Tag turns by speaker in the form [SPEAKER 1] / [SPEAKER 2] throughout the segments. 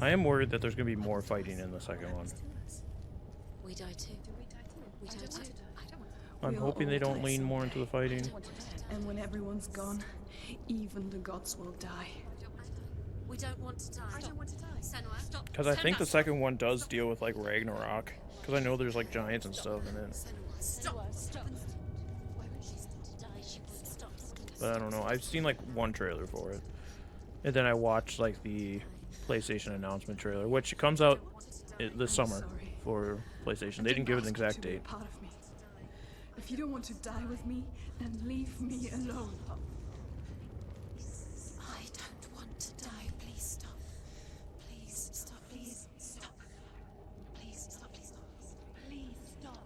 [SPEAKER 1] I am worried that there's going to be more fighting in the second one.
[SPEAKER 2] We die too. We die too.
[SPEAKER 1] I'm hoping they don't lean more into the fighting.
[SPEAKER 3] And when everyone's gone, even the gods will die.
[SPEAKER 2] We don't want to die. I don't want to die. Senua, stop.
[SPEAKER 1] Because I think the second one does deal with like Ragnarok. Because I know there's like giants and stuff in it.
[SPEAKER 2] Senua, stop. Stop. She's to die. She won't stop.
[SPEAKER 1] But I don't know. I've seen like one trailer for it. And then I watched like the PlayStation announcement trailer, which comes out this summer for PlayStation. They didn't give it an exact date.
[SPEAKER 3] If you don't want to die with me, then leave me alone.
[SPEAKER 2] I don't want to die. Please stop. Please stop. Please stop. Please stop. Please stop. Please stop.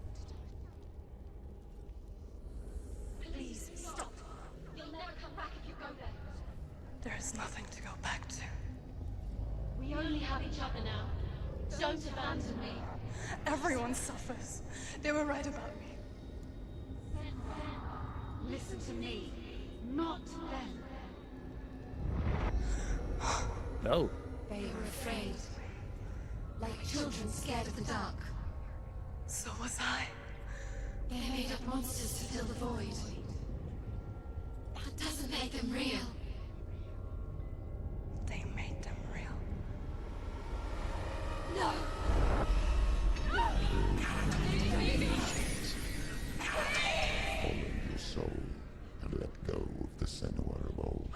[SPEAKER 2] Please stop. You'll never come back if you go there.
[SPEAKER 3] There is nothing to go back to.
[SPEAKER 2] We only have each other now. Don't abandon me.
[SPEAKER 3] Everyone suffers. They were right about me.
[SPEAKER 2] Listen to me, not them.
[SPEAKER 1] No.
[SPEAKER 2] They are afraid. Like children scared of the dark.
[SPEAKER 3] So was I.
[SPEAKER 2] They made up monsters to fill the void. That doesn't make them real.
[SPEAKER 3] They made them real.
[SPEAKER 2] No!
[SPEAKER 4] Follow your soul and let go of the Senua of old.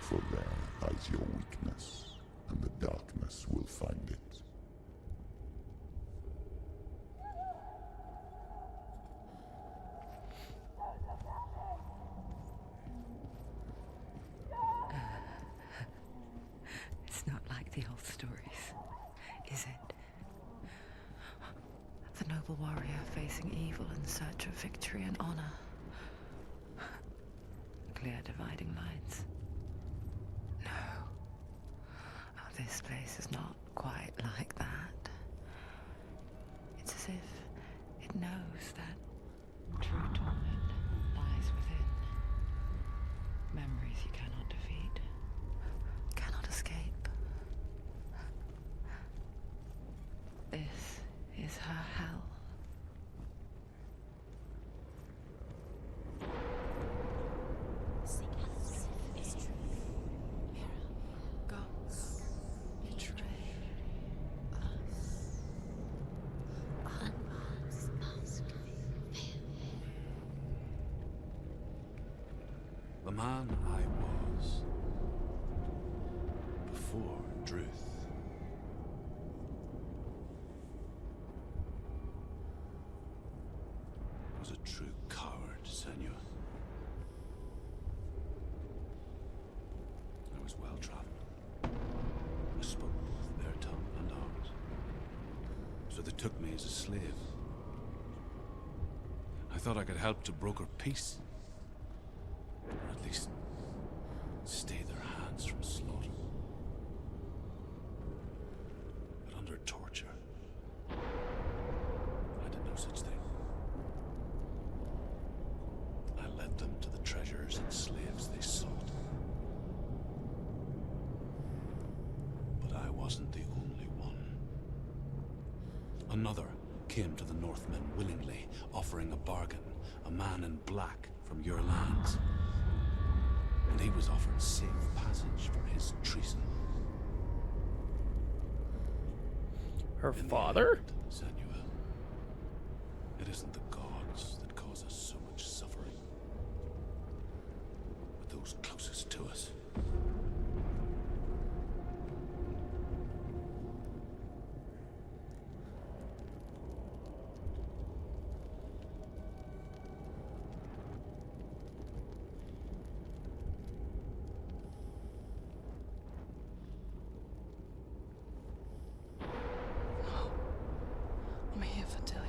[SPEAKER 4] For there lies your weakness, and the darkness will find it.
[SPEAKER 5] It's not like the old stories, is it? The noble warrior facing evil in search of victory and honor. Clear dividing lines. No. Oh, this place is not quite like that. It's as if it knows that true torment lies within. Memories you cannot defeat, cannot escape. This is her hell.
[SPEAKER 2] Gods betray us.
[SPEAKER 6] The man I was before Druth. Was a true coward, Senua. I was well traveled. I spoke both their tongue and ours. So they took me as a slave. I thought I could help to broker peace. Or at least stay their hands from slaughter. But under torture, I did no such thing. I led them to the treasures and slaves they sought. But I wasn't the only one. Another came to the Northmen willingly, offering a bargain, a man in black from your lands. And he was offered safe passage for his treason.
[SPEAKER 1] Her
[SPEAKER 6] In the
[SPEAKER 1] father?
[SPEAKER 6] end, Senua, it isn't the gods that cause us so much suffering, but those closest to us.
[SPEAKER 3] I'm here for Dillian.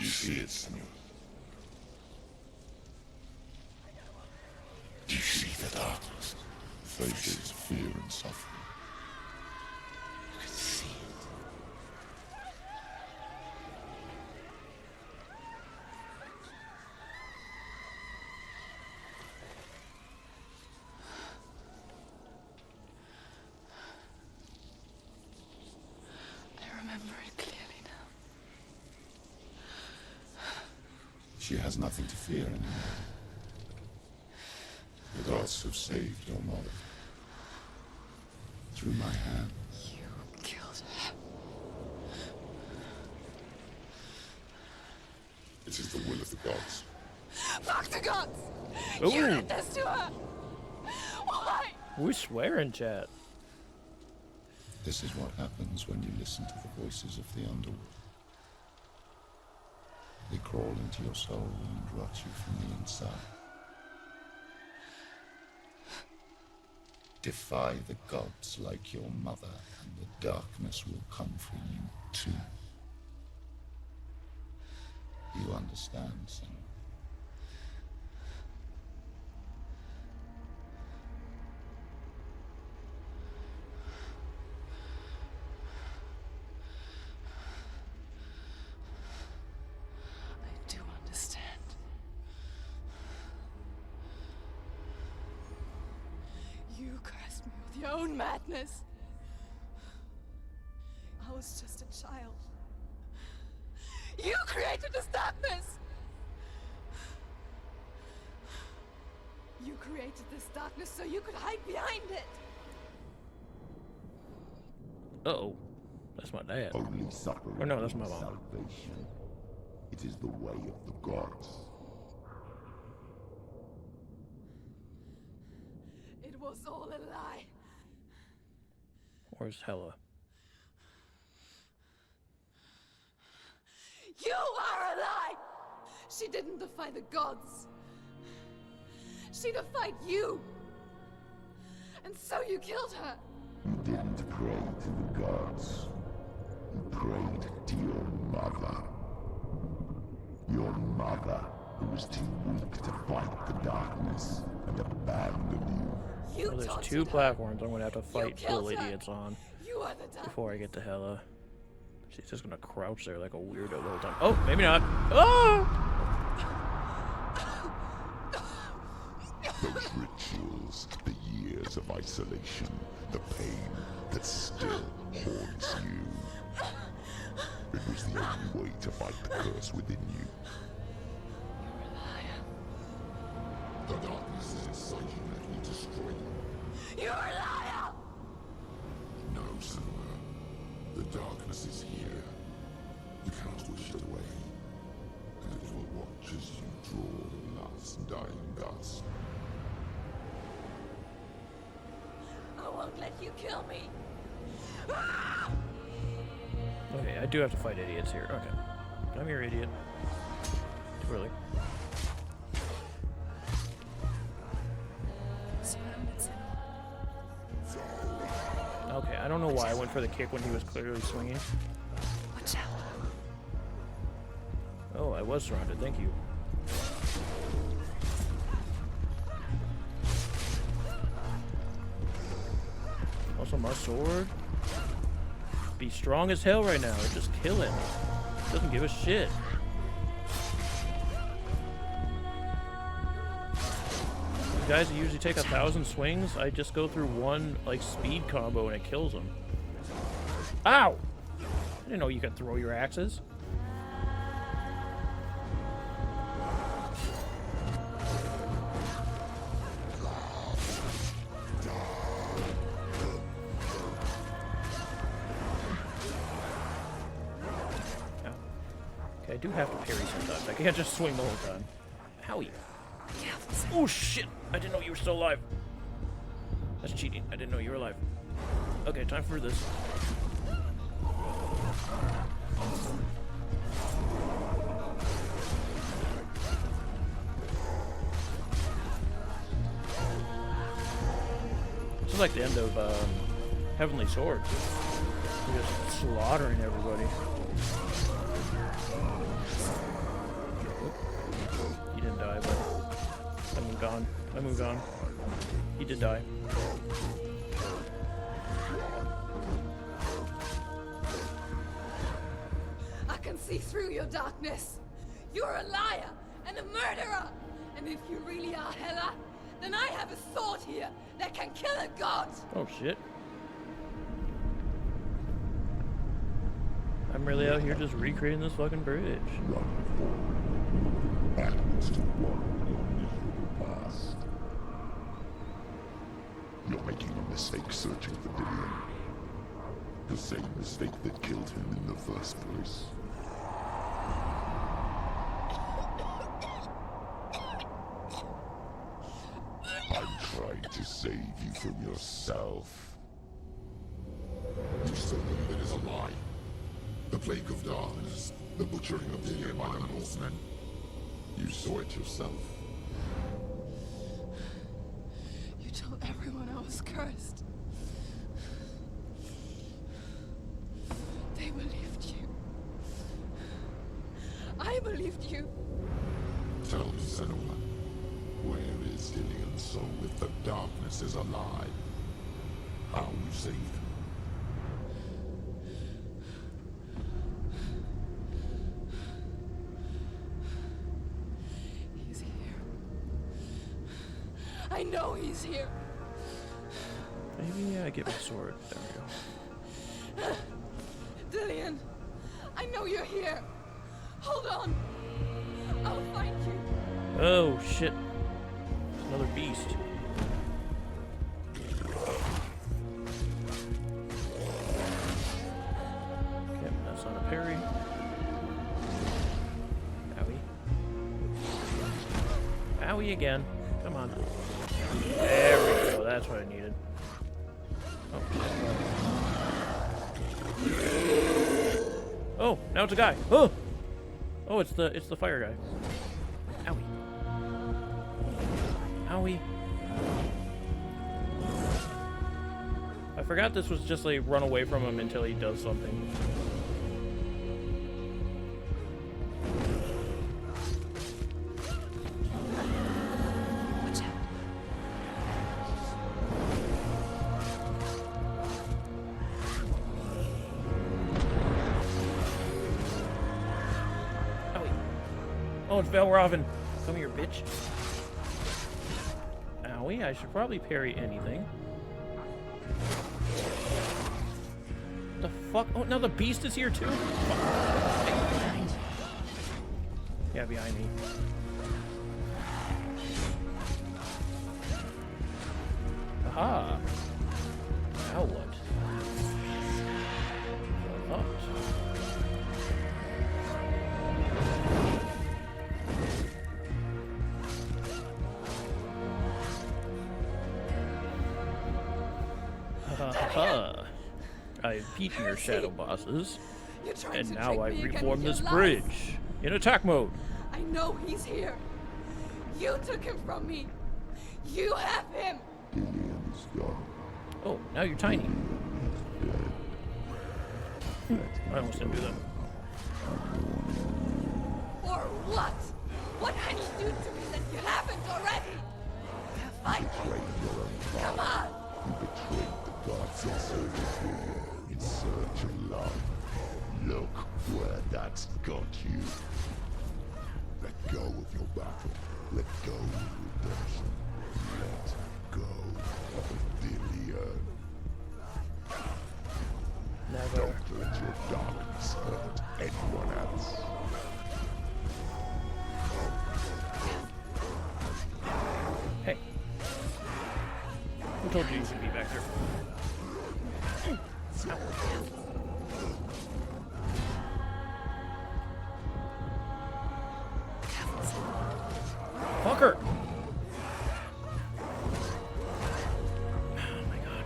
[SPEAKER 4] You see it, Senua? Do you see the darkness? Faces fear and suffering. You can see it.
[SPEAKER 3] I remember it clearly now.
[SPEAKER 4] She has nothing to fear anymore. The gods have saved your mother. Through my hand.
[SPEAKER 3] You killed her.
[SPEAKER 4] It is the will of the gods.
[SPEAKER 3] Fuck the gods!
[SPEAKER 1] Ooh.
[SPEAKER 3] You did this to her! Why?
[SPEAKER 1] We swear in chat.
[SPEAKER 4] This is what happens when you listen to the voices of the underworld. They crawl into your soul and rot you from the inside. Defy the gods like your mother, and the darkness will come for you too. You understand, son?
[SPEAKER 3] I do understand. You cursed me with your own madness. I was just a child. You created this darkness! You created this darkness so you could hide behind it!
[SPEAKER 1] Uh-oh. That's my dad.
[SPEAKER 4] Only suffering
[SPEAKER 1] Oh, no, that's my
[SPEAKER 4] is
[SPEAKER 1] mom.
[SPEAKER 4] salvation. It is the way of the gods.
[SPEAKER 3] It was all a lie.
[SPEAKER 1] Where's Hela?
[SPEAKER 3] You are a lie! She didn't defy the gods. She defied you. And so you killed her.
[SPEAKER 4] You didn't pray to the gods. You prayed to your mother. Your mother, who was too weak to fight the darkness and abandoned you.
[SPEAKER 3] You
[SPEAKER 1] Well, there's
[SPEAKER 3] tortured
[SPEAKER 1] two
[SPEAKER 3] her.
[SPEAKER 1] platforms I'm gonna have to fight
[SPEAKER 3] killed
[SPEAKER 1] little
[SPEAKER 3] her.
[SPEAKER 1] idiots on
[SPEAKER 3] You are the dark.
[SPEAKER 1] before I get to Hela. She's just gonna crouch there like a weirdo the whole time. Oh, maybe not. Oh!
[SPEAKER 4] Those rituals, the years of isolation, the pain that still haunts you. It was the only way to fight the curse within you.
[SPEAKER 3] You're a liar.
[SPEAKER 4] The darkness is inside you and it will destroy you.
[SPEAKER 3] You're a liar!
[SPEAKER 4] No, Senua. The darkness is here. You cannot wish it away. And it will watch as you draw the last dying gasp.
[SPEAKER 3] I won't let you kill me.
[SPEAKER 1] Okay, I do have to fight idiots here. Okay. Come here, idiot. Too early. Okay, I don't know why I went for the kick when he was clearly swinging.
[SPEAKER 3] Watch out.
[SPEAKER 1] Oh, I was surrounded. Thank you. Also, my sword. Be strong as hell right now. Just kill him. Doesn't give a shit. The guys that usually take 1,000 swings, I just go through one like speed combo and it kills them. Ow! I didn't know you could throw your axes. Okay, I do have to parry sometimes. I can't just swing the whole time. Howie. Oh shit! I didn't know you were still alive. That's cheating. I didn't know you were alive. Okay, time for this. This is like the end of Heavenly Swords. You're just slaughtering everybody. He didn't die, but I moved on. I moved on. He did die.
[SPEAKER 3] I can see through your darkness. You're a liar and a murderer. And if you really are Hela, then I have a sword here that can kill a god.
[SPEAKER 1] Oh shit. I'm really out here just recreating this fucking bridge.
[SPEAKER 4] Run forward. Backwards to one your miserable past. You're making a mistake searching for Dillion. The same mistake that killed him in the first place. I'm trying to save you from yourself. You still believe it is a lie. The plague of darkness, the butchering of Dillion by the Northmen. You saw it yourself.
[SPEAKER 3] You told everyone I was cursed. They believed you. I believed you.
[SPEAKER 4] Tell me, Senua, where is Dillion's soul if the darkness is alive? How you saved him?
[SPEAKER 3] He's here. I know he's here.
[SPEAKER 1] Maybe I get my sword. There we go.
[SPEAKER 3] Dillion, I know you're here. Hold on. I'll find you.
[SPEAKER 1] Oh shit. Another beast. Okay, that's not a parry. Owie. Owie again. Come on. There we go. That's what I needed. Oh, oh, now it's a guy. Oh, oh, it's the fire guy. Owie. Owie. I forgot this was just like run away from him until he does something.
[SPEAKER 2] Watch out.
[SPEAKER 1] Owie. Oh, it's Velraven. Come here, bitch. Owie, I should probably parry anything. The fuck? Oh, now the beast is here too? Yeah, behind me. Aha. Now what? I thought. I've beaten your shadow bosses,
[SPEAKER 3] You're trying
[SPEAKER 1] and
[SPEAKER 3] to
[SPEAKER 1] now
[SPEAKER 3] trick
[SPEAKER 1] I
[SPEAKER 3] me again
[SPEAKER 1] reform
[SPEAKER 3] with your
[SPEAKER 1] this
[SPEAKER 3] lies.
[SPEAKER 1] bridge in attack mode.
[SPEAKER 3] I know he's here. You took him from me. You have him.
[SPEAKER 4] Dillion is gone.
[SPEAKER 1] Oh, now you're tiny. I almost didn't do that.
[SPEAKER 3] Or what? What can you do to me that you haven't already? Fight me. Come on.
[SPEAKER 4] You betrayed the gods in service here, in search of love. Look where that's got you. Let go of your battle. Let go of redemption. Let go of Dillion.
[SPEAKER 1] Never.
[SPEAKER 4] Don't let your darkness hurt anyone else.
[SPEAKER 1] Hey. Who told you you should be back here? Fucker! Oh my god.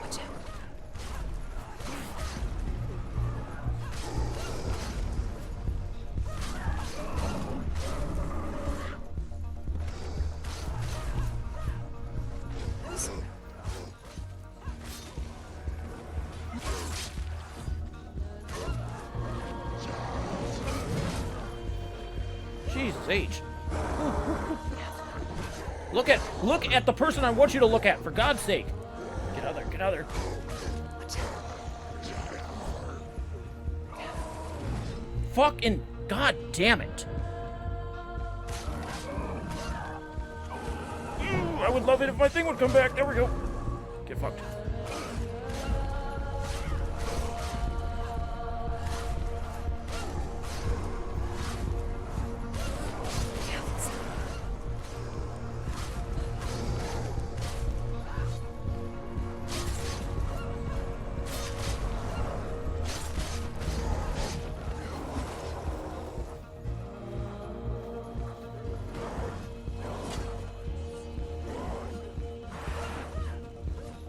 [SPEAKER 2] Watch out.
[SPEAKER 1] Jesus H. Look at the person I want you to look at, for God's sake. Get out of there, get out of there. Fucking God damn it. I would love it if my thing would come back. There we go. Get fucked.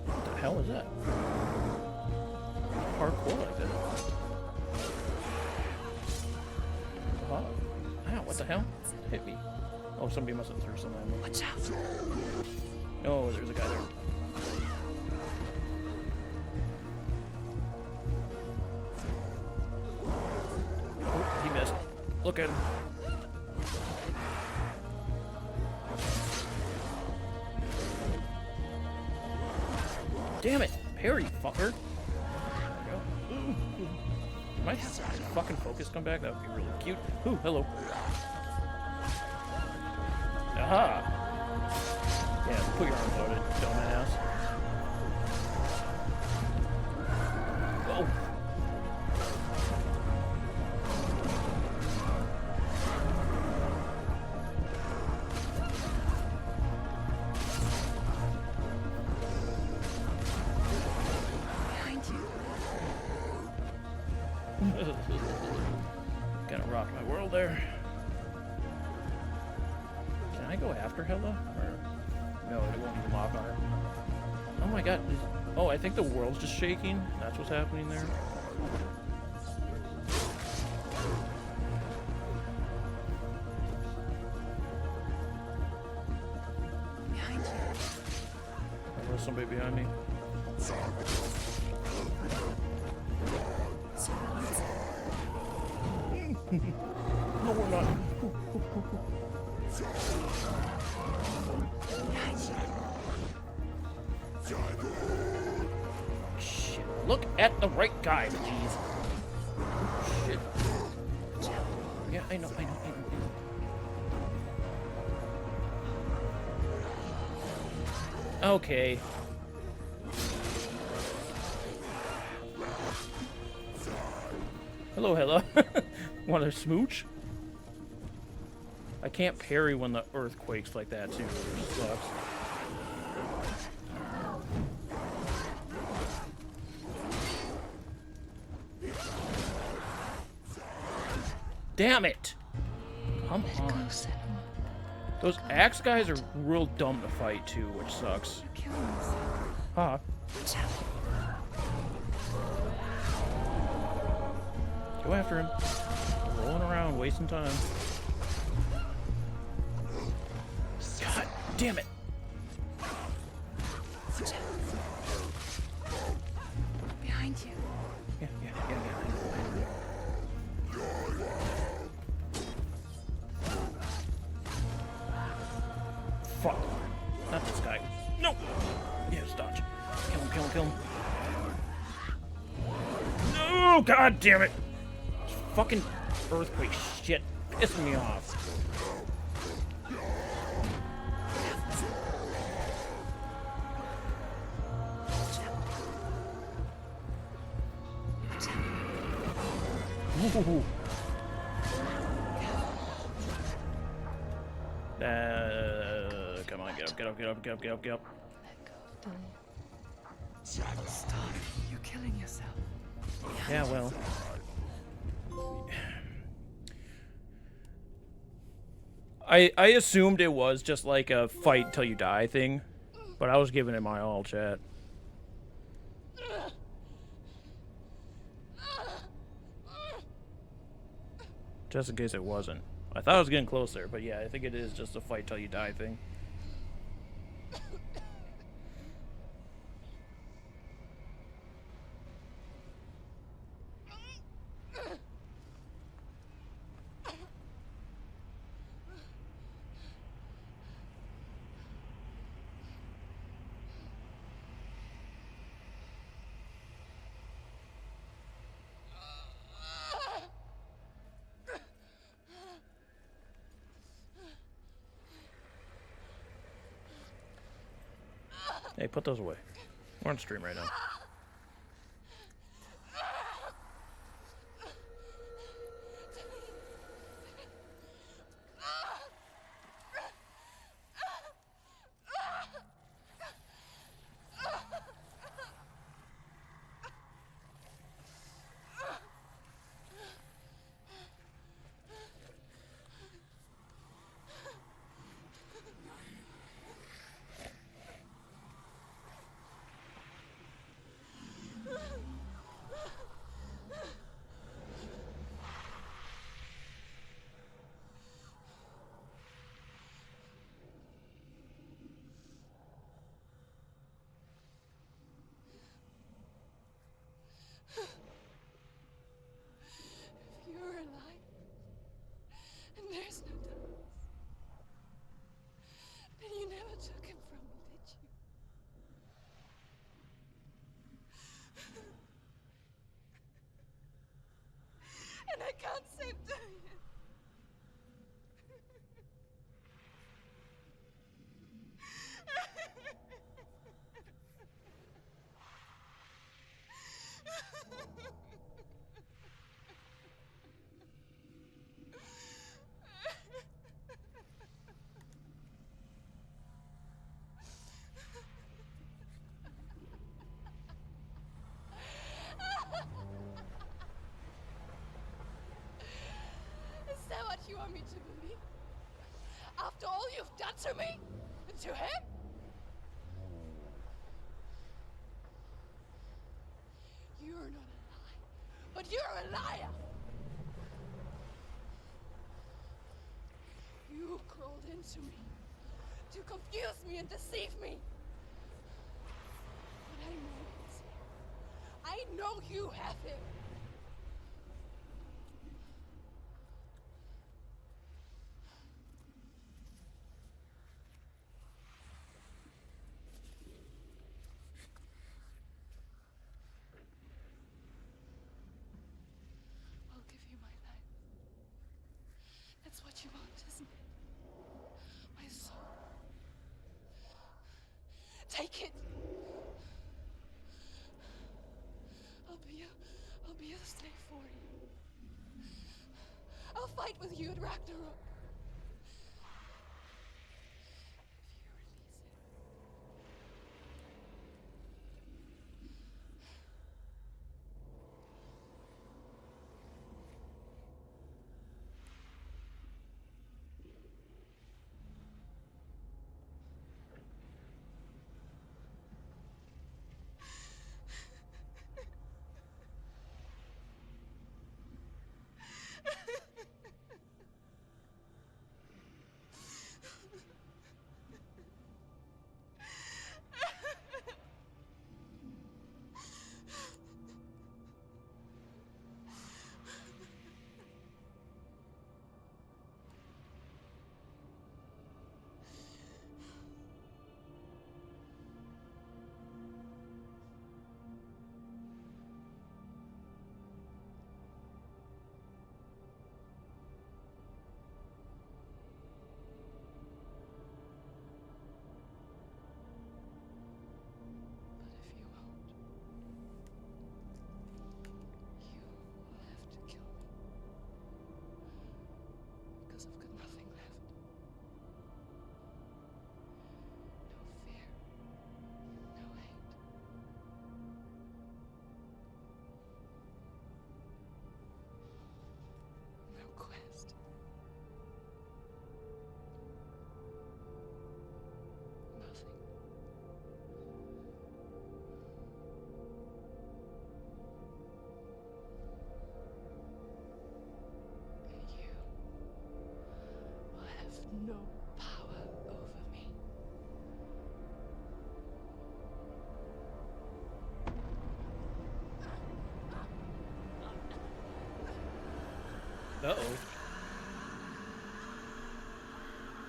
[SPEAKER 1] What the hell is that? Parkour like that. Oh, ow, what the hell? Hit me. Oh, somebody must have threw something at me.
[SPEAKER 2] Watch out.
[SPEAKER 1] Oh, there's a guy there. Oh, he missed. Look at him. Damn it! Parry, fucker! There we go. My fucking focus come back? That would be really cute. Ooh, hello. Aha! Yeah, put your arms loaded, dumbass. Oh!
[SPEAKER 2] Behind you.
[SPEAKER 1] Kinda rocked my world there. Can I go after Hela? Or no, it won't even lock on her. Oh my god. Oh, I think the world's just shaking. That's what's happening there.
[SPEAKER 2] Behind you.
[SPEAKER 1] There's somebody behind me. No, we're not. Shit. Look at the right guy, please. Shit. Yeah, I know. Okay. Hello, Hela. Want to smooch? I can't parry when the earth quakes like that, too, which sucks. Damn it! Come on. Those axe guys are real dumb to fight, too, which sucks. Huh. Go after him. Rolling around, wasting time. God damn it!
[SPEAKER 2] Behind you.
[SPEAKER 1] Yeah. Fuck. Not this guy. No! Yes, dodge. Kill him. No! God damn it! Fucking earthquake shit pissing me off. Ooh. Come on, get up.
[SPEAKER 2] Let go, darling. Stop. You're killing yourself.
[SPEAKER 1] Yeah, well. I assumed it was just like a fight till you die thing, but I was giving it my all, chat. Just in case it wasn't. I thought I was getting close there, but yeah, I think it is just a fight till you die thing. Hey, put those away. We're on stream right now.
[SPEAKER 3] If you're alive, and there's no darkness, then you never took him from me, did you? And I can't save doing it. Is that what you want me to believe? After all you've done to me? And to him? You're not a liar, but you're a liar! You crawled into me to confuse me and deceive me. But I know it's here. I know you have him. I'll give you my life. That's what you want, isn't it? My soul. Take it. I'll be a slave for you. I'll fight with you at Ragnarok. If you release it. No power over me.
[SPEAKER 1] Uh-oh.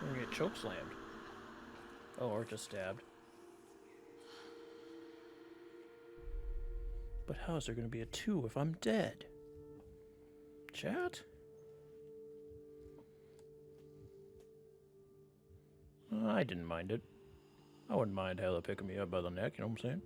[SPEAKER 1] We're gonna get choke slammed. Oh, or just stabbed. But how is there gonna be a 2 if I'm dead? Chat? I didn't mind it. I wouldn't mind Hela picking me up by the neck, you know what I'm saying?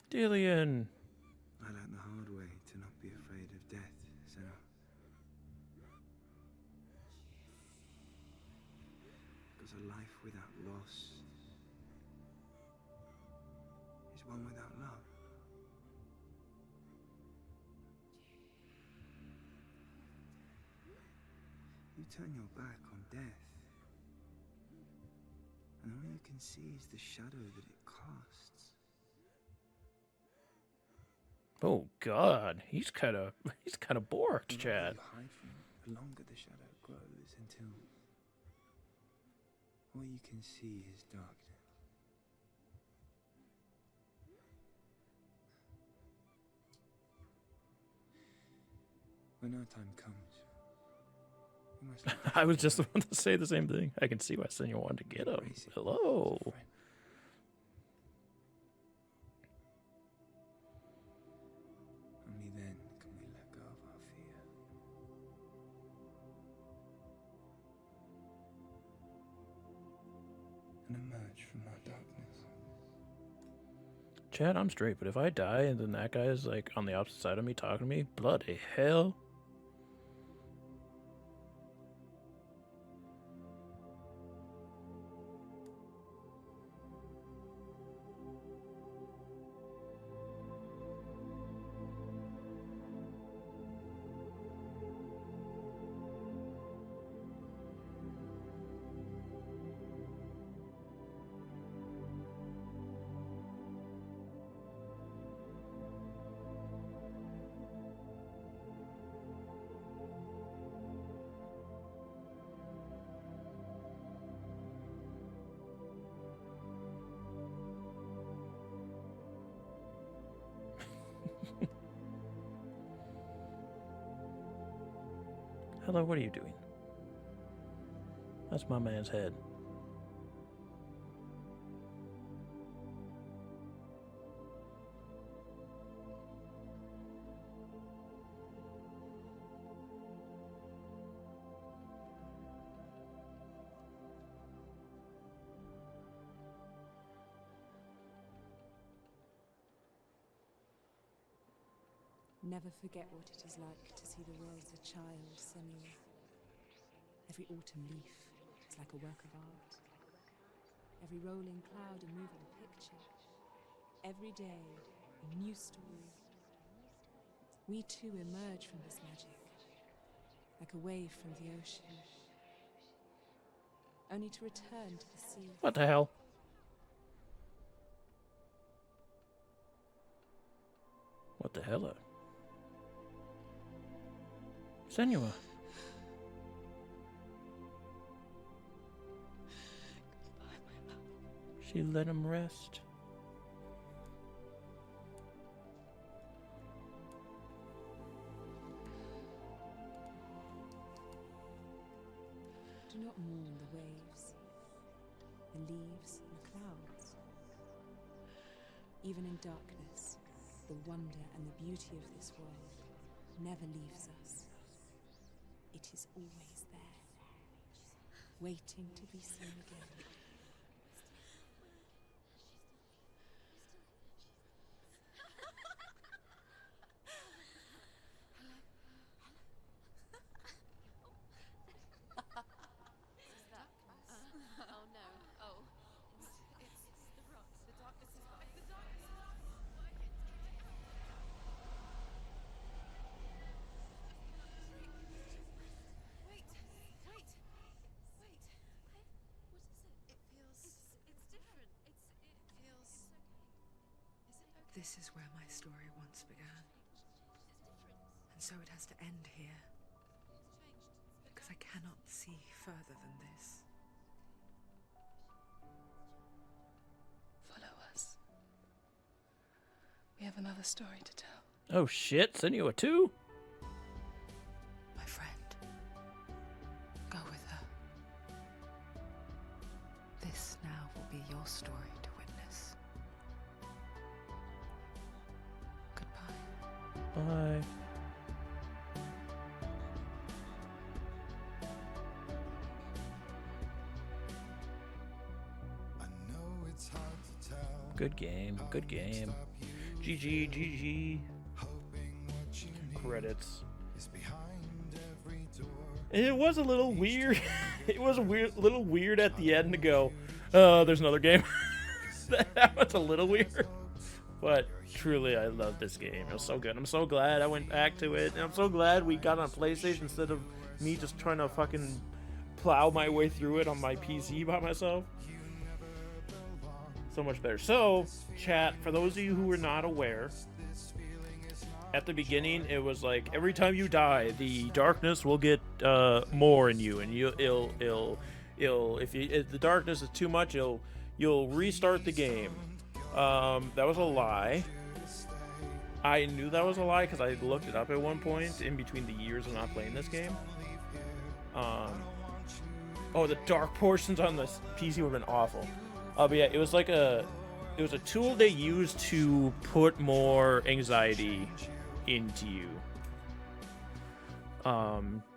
[SPEAKER 1] Dillian!
[SPEAKER 7] I learned the hard way to not be afraid of death, Senua. Because a life without loss is one without love. You turn your back on death, and all you can see is the shadow that it casts.
[SPEAKER 1] Oh god, he's kinda bored,
[SPEAKER 7] The longer
[SPEAKER 1] Chad.
[SPEAKER 7] you hide from it, the longer the shadow grows until all you can see is darkness. When our time comes, we must
[SPEAKER 1] I was just about to say the same thing. I can see why Senua wanted to get him.
[SPEAKER 7] embrace it
[SPEAKER 1] Hello.
[SPEAKER 7] as a friend. Only then can we let go of our fear. And emerge from our darkness.
[SPEAKER 1] Chad, I'm straight, but if I die and then that guy is like on the opposite side of me talking to me, bloody hell. Hello, what are you doing? That's my man's head.
[SPEAKER 8] Never forget what it is like to see the world as a child, Senua. Every autumn leaf is like a work of art. Every rolling cloud a moving picture. Every day a new story. We too emerge from this magic, like a wave from the ocean, only to return to the sea.
[SPEAKER 1] What the hell? What the hell? Senua. She let him rest.
[SPEAKER 8] Do not mourn the waves, the leaves, and the clouds. Even in darkness, the wonder and the beauty of this world never leaves us. It is always there, waiting to be seen again.
[SPEAKER 2] Oh no. Oh. It's the rocks. The darkness is back. The darkness is working. Wait. What is it? It feels. It's different. It feels. Is it okay?
[SPEAKER 5] This is where my story once began. And so it has to end here. Because I cannot see further than this.
[SPEAKER 9] Follow us. We have another story to tell.
[SPEAKER 1] Oh shit, Senua too?
[SPEAKER 5] My friend. Go with her. This now will be your story to witness.
[SPEAKER 1] Bye. Good game. Good game. GG, GG. Credits. It was a little weird. It was a little weird at the end to go, there's another game. That was a little weird. But truly, I love this game. It was so good. I'm so glad I went back to it. And I'm so glad we got on PlayStation instead of me just trying to fucking plow my way through it on my PC by myself. So much better. So, chat, for those of you who were not aware, at the beginning it was like every time you die, the darkness will get more in you, and if the darkness is too much, you'll restart the game. That was a lie. I knew that was a lie because I looked it up at one point in between the years of not playing this game. Oh, the dark portions on this PC would have been awful. But yeah, it was a tool they used to put more anxiety into you.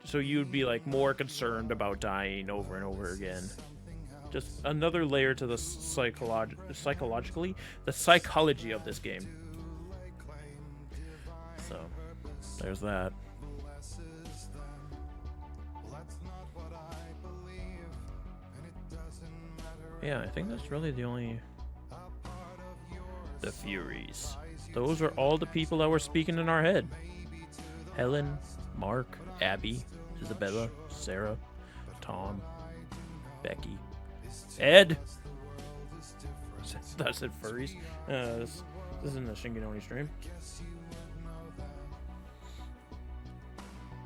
[SPEAKER 1] So you'd be like more concerned about dying over and over again. Just another layer to the psychology of this game. So there's that. Yeah, I think that's really the only... The Furies. Those are all the people that were speaking in our head. Helen, Mark, Abby, Isabella, Sarah, Tom, Becky, Ed. That's it, furries. This isn't a Shinganoni stream.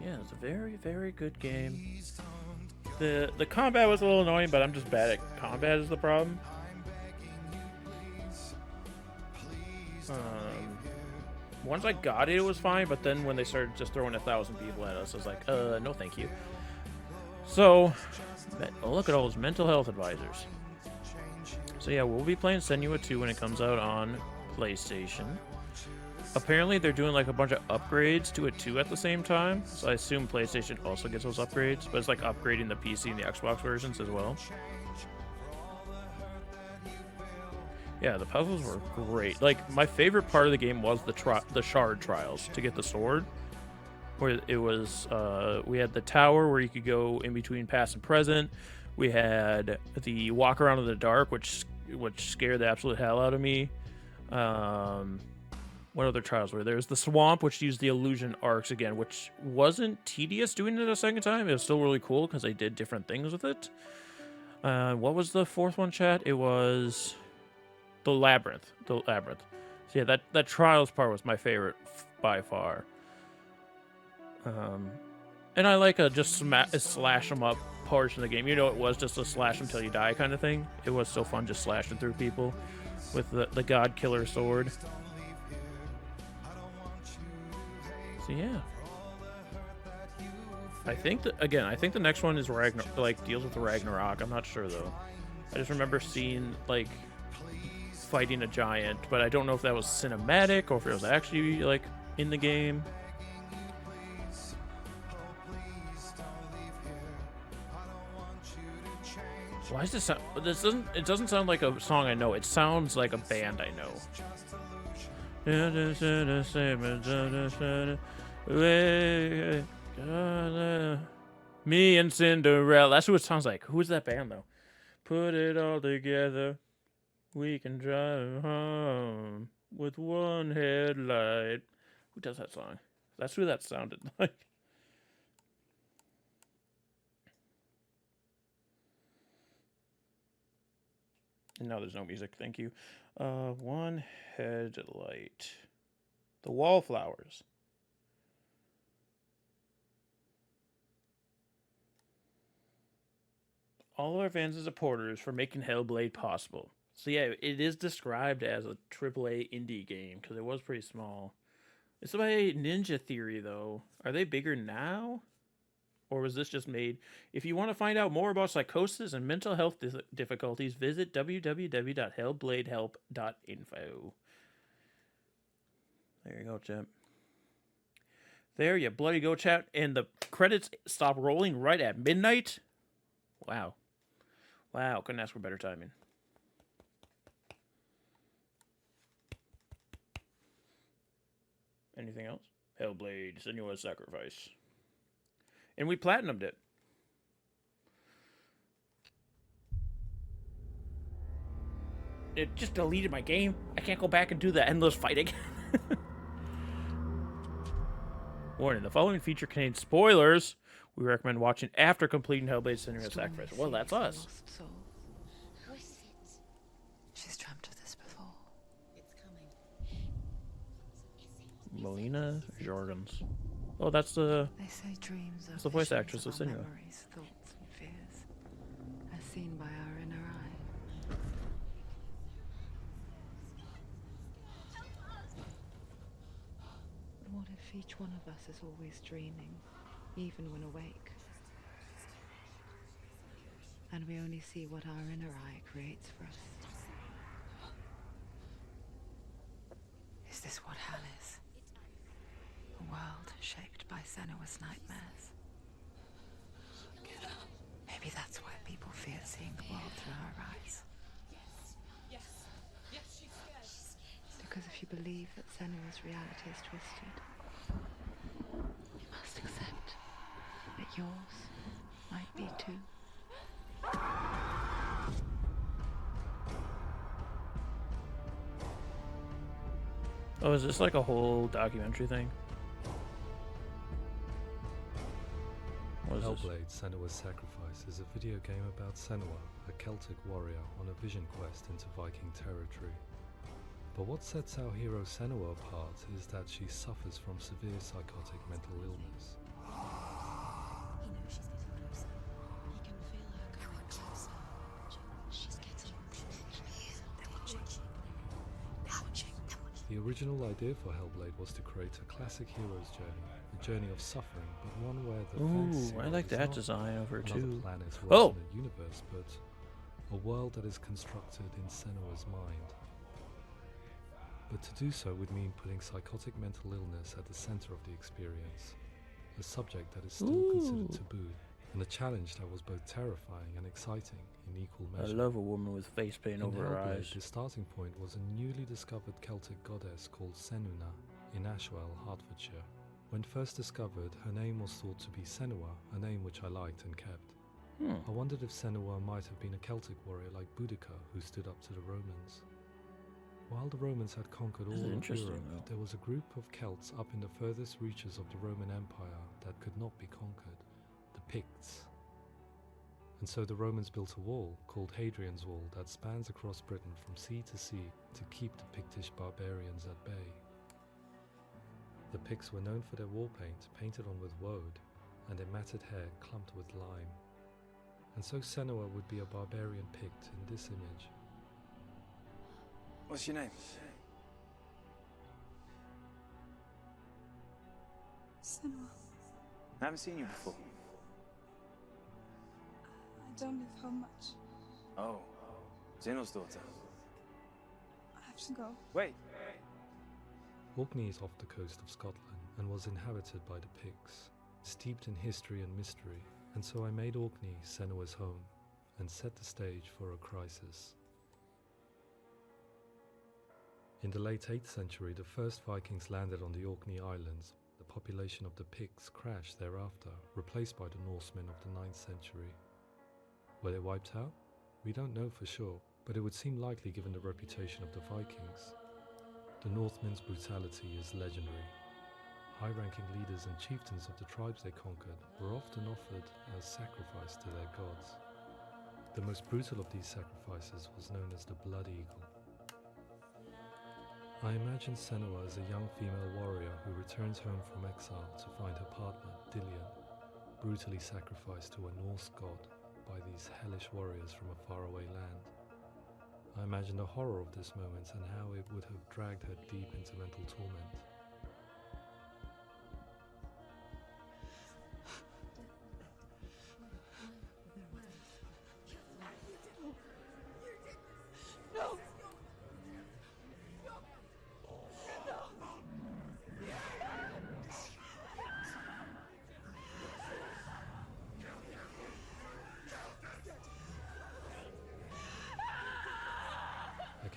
[SPEAKER 1] Yeah, it's a very, very good game. The combat was a little annoying, but I'm just bad at combat is the problem. Once I got it, it was fine, but then when they started just throwing 1,000 people at us, I was like, no thank you. So, look at all those mental health advisors. So yeah, we'll be playing Senua 2 when it comes out on PlayStation. Apparently they're doing like a bunch of upgrades to it too at the same time, so I assume PlayStation also gets those upgrades, but it's like upgrading the PC and the Xbox versions as well. Yeah, the puzzles were great. Like, my favorite part of the game was the shard trials to get the sword, where it was, we had the tower where you could go in between past and present. We had the walk around in the dark, which scared the absolute hell out of me. What other trials were there? There's the swamp, which used the illusion arcs again, which wasn't tedious doing it a second time. It was still really cool because they did different things with it. What was the fourth one, chat? It was the labyrinth. The labyrinth. So yeah, that trials part was my favorite by far. And I like a just slash them up portion of the game. You know, it was just a slash until you die kind of thing. It was so fun just slashing through people with the God Killer sword. So yeah, I think the next one is deals with the Ragnarok. I'm not sure though. I just remember seeing like fighting a giant, but I don't know if that was cinematic or if it was actually like in the game. Why does this sound? It doesn't sound like a song I know. It sounds like a band I know. Me and Cinderella. That's who it sounds like. Who is that band though? Put it all together. We can drive home with one headlight. Who does that song? That's who that sounded like. And now there's no music. Thank you. One headlight. The Wallflowers. All our fans and supporters for making Hellblade possible. So yeah, it is described as a AAA indie game because it was pretty small. It's by Ninja Theory though. Are they bigger now? Or was this just made? If you want to find out more about psychosis and mental health difficulties, visit www.hellbladehelp.info. There you go, champ. There you bloody go, chat. And the credits stop rolling right at midnight. Wow. Wow, couldn't ask for better timing. Anything else? Hellblade, Senua's Sacrifice. And we platinumed it. It just deleted my game. I can't go back and do the endless fighting. Warning, the following feature contains spoilers. We recommend watching after completing Hellblade Senua's Sacrifice. Well, that's us.
[SPEAKER 5] She's dreamt of this before.
[SPEAKER 1] Melina Jorgens. Oh, that's the
[SPEAKER 5] They say dreams are
[SPEAKER 1] the voice
[SPEAKER 5] visions
[SPEAKER 1] actress of
[SPEAKER 5] our
[SPEAKER 1] Senua.
[SPEAKER 5] memories, thoughts, and fears, as seen by our inner eye. What if each one of us is always dreaming, even when awake? And we only see what our inner eye creates for us. Is this what hell is? A world shaped by Senua's nightmares. Maybe that's why people fear seeing the world through our eyes. Because if you believe that Senua's reality is twisted, you must accept that yours might be too.
[SPEAKER 1] Oh, is this like a whole documentary thing? What is this?
[SPEAKER 9] Hellblade, Senua's Sacrifice is a video game about Senua, a Celtic warrior on a vision quest into Viking territory. But what sets our hero Senua apart is that she suffers from severe psychotic mental illness.
[SPEAKER 2] He knows she's getting closer. He can feel her coming closer. She's getting closer. They're watching. They're watching.
[SPEAKER 9] The original idea for Hellblade was to create a classic hero's journey, a journey of suffering, but one where the
[SPEAKER 1] Ooh, I like
[SPEAKER 9] is
[SPEAKER 1] that
[SPEAKER 9] not
[SPEAKER 1] design over
[SPEAKER 9] another
[SPEAKER 1] too.
[SPEAKER 9] planet or
[SPEAKER 1] Oh!
[SPEAKER 9] alternate universe, but a world that is constructed in Senua's mind. But to do so would mean putting psychotic mental illness at the center of the experience, a subject that is still considered taboo, and a challenge that was both terrifying and exciting in equal
[SPEAKER 1] I
[SPEAKER 9] measure.
[SPEAKER 1] love a woman with face paint
[SPEAKER 9] In
[SPEAKER 1] over her
[SPEAKER 9] Hellblade,
[SPEAKER 1] eyes.
[SPEAKER 9] the starting point was a newly discovered Celtic goddess called Senua in Ashwell, Hertfordshire. When first discovered, her name was thought to be Senua, a name which I liked and kept. I wondered if Senua might have been a Celtic warrior like Boudica, who stood up to the Romans. While the Romans had conquered
[SPEAKER 1] This is
[SPEAKER 9] all of
[SPEAKER 1] interesting,
[SPEAKER 9] Europe,
[SPEAKER 1] though.
[SPEAKER 9] there was a group of Celts up in the furthest reaches of the Roman Empire that could not be conquered, the Picts. And so the Romans built a wall, called Hadrian's Wall, that spans across Britain from sea to sea to keep the Pictish barbarians at bay. The Picts were known for their war paint, painted on with woad, and their matted hair clumped with lime. And so Senua would be a barbarian Pict in this image.
[SPEAKER 7] What's your name?
[SPEAKER 8] Senua,
[SPEAKER 7] I haven't seen you before.
[SPEAKER 8] I don't live home much.
[SPEAKER 7] Oh, Zeno's daughter.
[SPEAKER 8] I have to go.
[SPEAKER 7] Wait.
[SPEAKER 9] Orkney is off the coast of Scotland and was inhabited by the Picts, steeped in history and mystery, and so I made Orkney Senua's home and set the stage for a crisis. In the late 8th century, the first Vikings landed on the Orkney Islands. The population of the Picts crashed thereafter, replaced by the Norsemen of the 9th century. Were they wiped out? We don't know for sure, but it would seem likely given the reputation of the Vikings. The Northmen's brutality is legendary. High-ranking leaders and chieftains of the tribes they conquered were often offered as sacrifice to their gods. The most brutal of these sacrifices was known as the Blood Eagle. I imagine Senua as a young female warrior who returns home from exile to find her partner, Dillion, brutally sacrificed to a Norse god by these hellish warriors from a faraway land. I imagine the horror of this moment and how it would have dragged her deep into mental torment.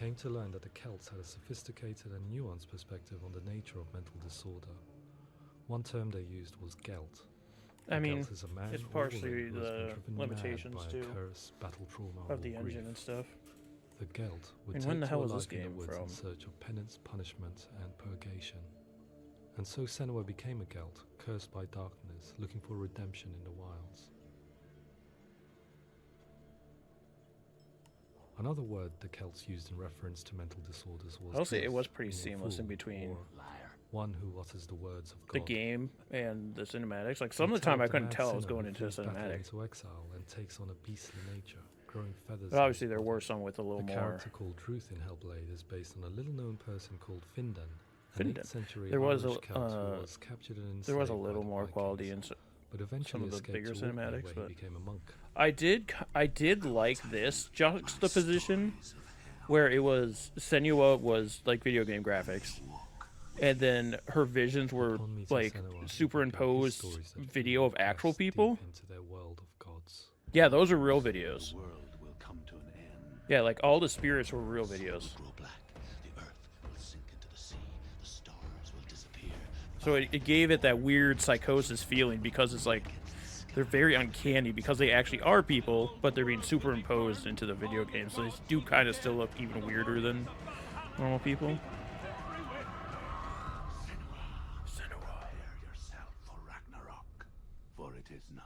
[SPEAKER 9] came to learn that the Celts had a sophisticated and nuanced perspective on the nature of mental disorder. One term they used was Gelt.
[SPEAKER 1] I mean,
[SPEAKER 9] Gelt is a man
[SPEAKER 1] it's
[SPEAKER 9] or
[SPEAKER 1] partially
[SPEAKER 9] woman who has been
[SPEAKER 1] the
[SPEAKER 9] driven
[SPEAKER 1] limitations
[SPEAKER 9] mad by
[SPEAKER 1] too
[SPEAKER 9] a curse, battle trauma,
[SPEAKER 1] of
[SPEAKER 9] or
[SPEAKER 1] the
[SPEAKER 9] grief.
[SPEAKER 1] engine and stuff.
[SPEAKER 9] The Gelt would
[SPEAKER 1] And
[SPEAKER 9] take
[SPEAKER 1] when the
[SPEAKER 9] to
[SPEAKER 1] hell
[SPEAKER 9] a
[SPEAKER 1] is this
[SPEAKER 9] life in the
[SPEAKER 1] game
[SPEAKER 9] woods
[SPEAKER 1] from?
[SPEAKER 9] in search of penance, punishment, and purgation. And so Senua became a Gelt, cursed by darkness, looking for redemption in the wilds. Another word the Celts used in reference to mental disorders was
[SPEAKER 1] I'll say it
[SPEAKER 9] Druth,
[SPEAKER 1] was pretty
[SPEAKER 9] meaning
[SPEAKER 1] seamless in
[SPEAKER 9] fool,
[SPEAKER 1] between
[SPEAKER 9] or one who utters the words of
[SPEAKER 1] the
[SPEAKER 9] God.
[SPEAKER 1] game and the cinematics. Like some
[SPEAKER 9] We
[SPEAKER 1] of the time
[SPEAKER 9] tell
[SPEAKER 1] I
[SPEAKER 9] the
[SPEAKER 1] couldn't
[SPEAKER 9] mad
[SPEAKER 1] tell I was
[SPEAKER 9] sinner
[SPEAKER 1] going
[SPEAKER 9] who
[SPEAKER 1] into a
[SPEAKER 9] flees battle
[SPEAKER 1] cinematic.
[SPEAKER 9] into exile and takes on a beastly nature, growing feathers.
[SPEAKER 1] But
[SPEAKER 9] on
[SPEAKER 1] obviously
[SPEAKER 9] his
[SPEAKER 1] there
[SPEAKER 9] body.
[SPEAKER 1] were some with a little
[SPEAKER 9] The
[SPEAKER 1] more.
[SPEAKER 9] character called Druth in Hellblade is based on a little-known person called Findan, an
[SPEAKER 1] Findan.
[SPEAKER 9] 8th century
[SPEAKER 1] There was
[SPEAKER 9] Irish
[SPEAKER 1] a,
[SPEAKER 9] Celt who was captured and
[SPEAKER 1] There was a
[SPEAKER 9] enslaved by
[SPEAKER 1] little
[SPEAKER 9] the
[SPEAKER 1] more
[SPEAKER 9] Vikings,
[SPEAKER 1] quality in
[SPEAKER 9] but eventually
[SPEAKER 1] some of the
[SPEAKER 9] escaped
[SPEAKER 1] bigger
[SPEAKER 9] to Orkney,
[SPEAKER 1] cinematics,
[SPEAKER 9] where
[SPEAKER 1] but
[SPEAKER 9] he became a monk.
[SPEAKER 1] I did like this juxtaposition where it was Senua was like video game graphics, and then her visions were
[SPEAKER 9] Upon meeting
[SPEAKER 1] like
[SPEAKER 9] Senua, he began his
[SPEAKER 1] superimposed
[SPEAKER 9] stories that
[SPEAKER 1] video of
[SPEAKER 9] bring us
[SPEAKER 1] actual
[SPEAKER 9] deep
[SPEAKER 1] people.
[SPEAKER 9] into their world of gods.
[SPEAKER 1] Yeah, those are real videos.
[SPEAKER 6] The world will come to an end.
[SPEAKER 1] Yeah, like all the spirits were real videos.
[SPEAKER 6] Grow black. The earth will sink into the sea. The stars will disappear.
[SPEAKER 1] So it gave it that weird psychosis feeling because it's like they're very uncanny because they actually are people, but they're being superimposed into the video game. So they do kind of still look even weirder than normal people.
[SPEAKER 6] Prepare yourself for Ragnarok, for it is nigh.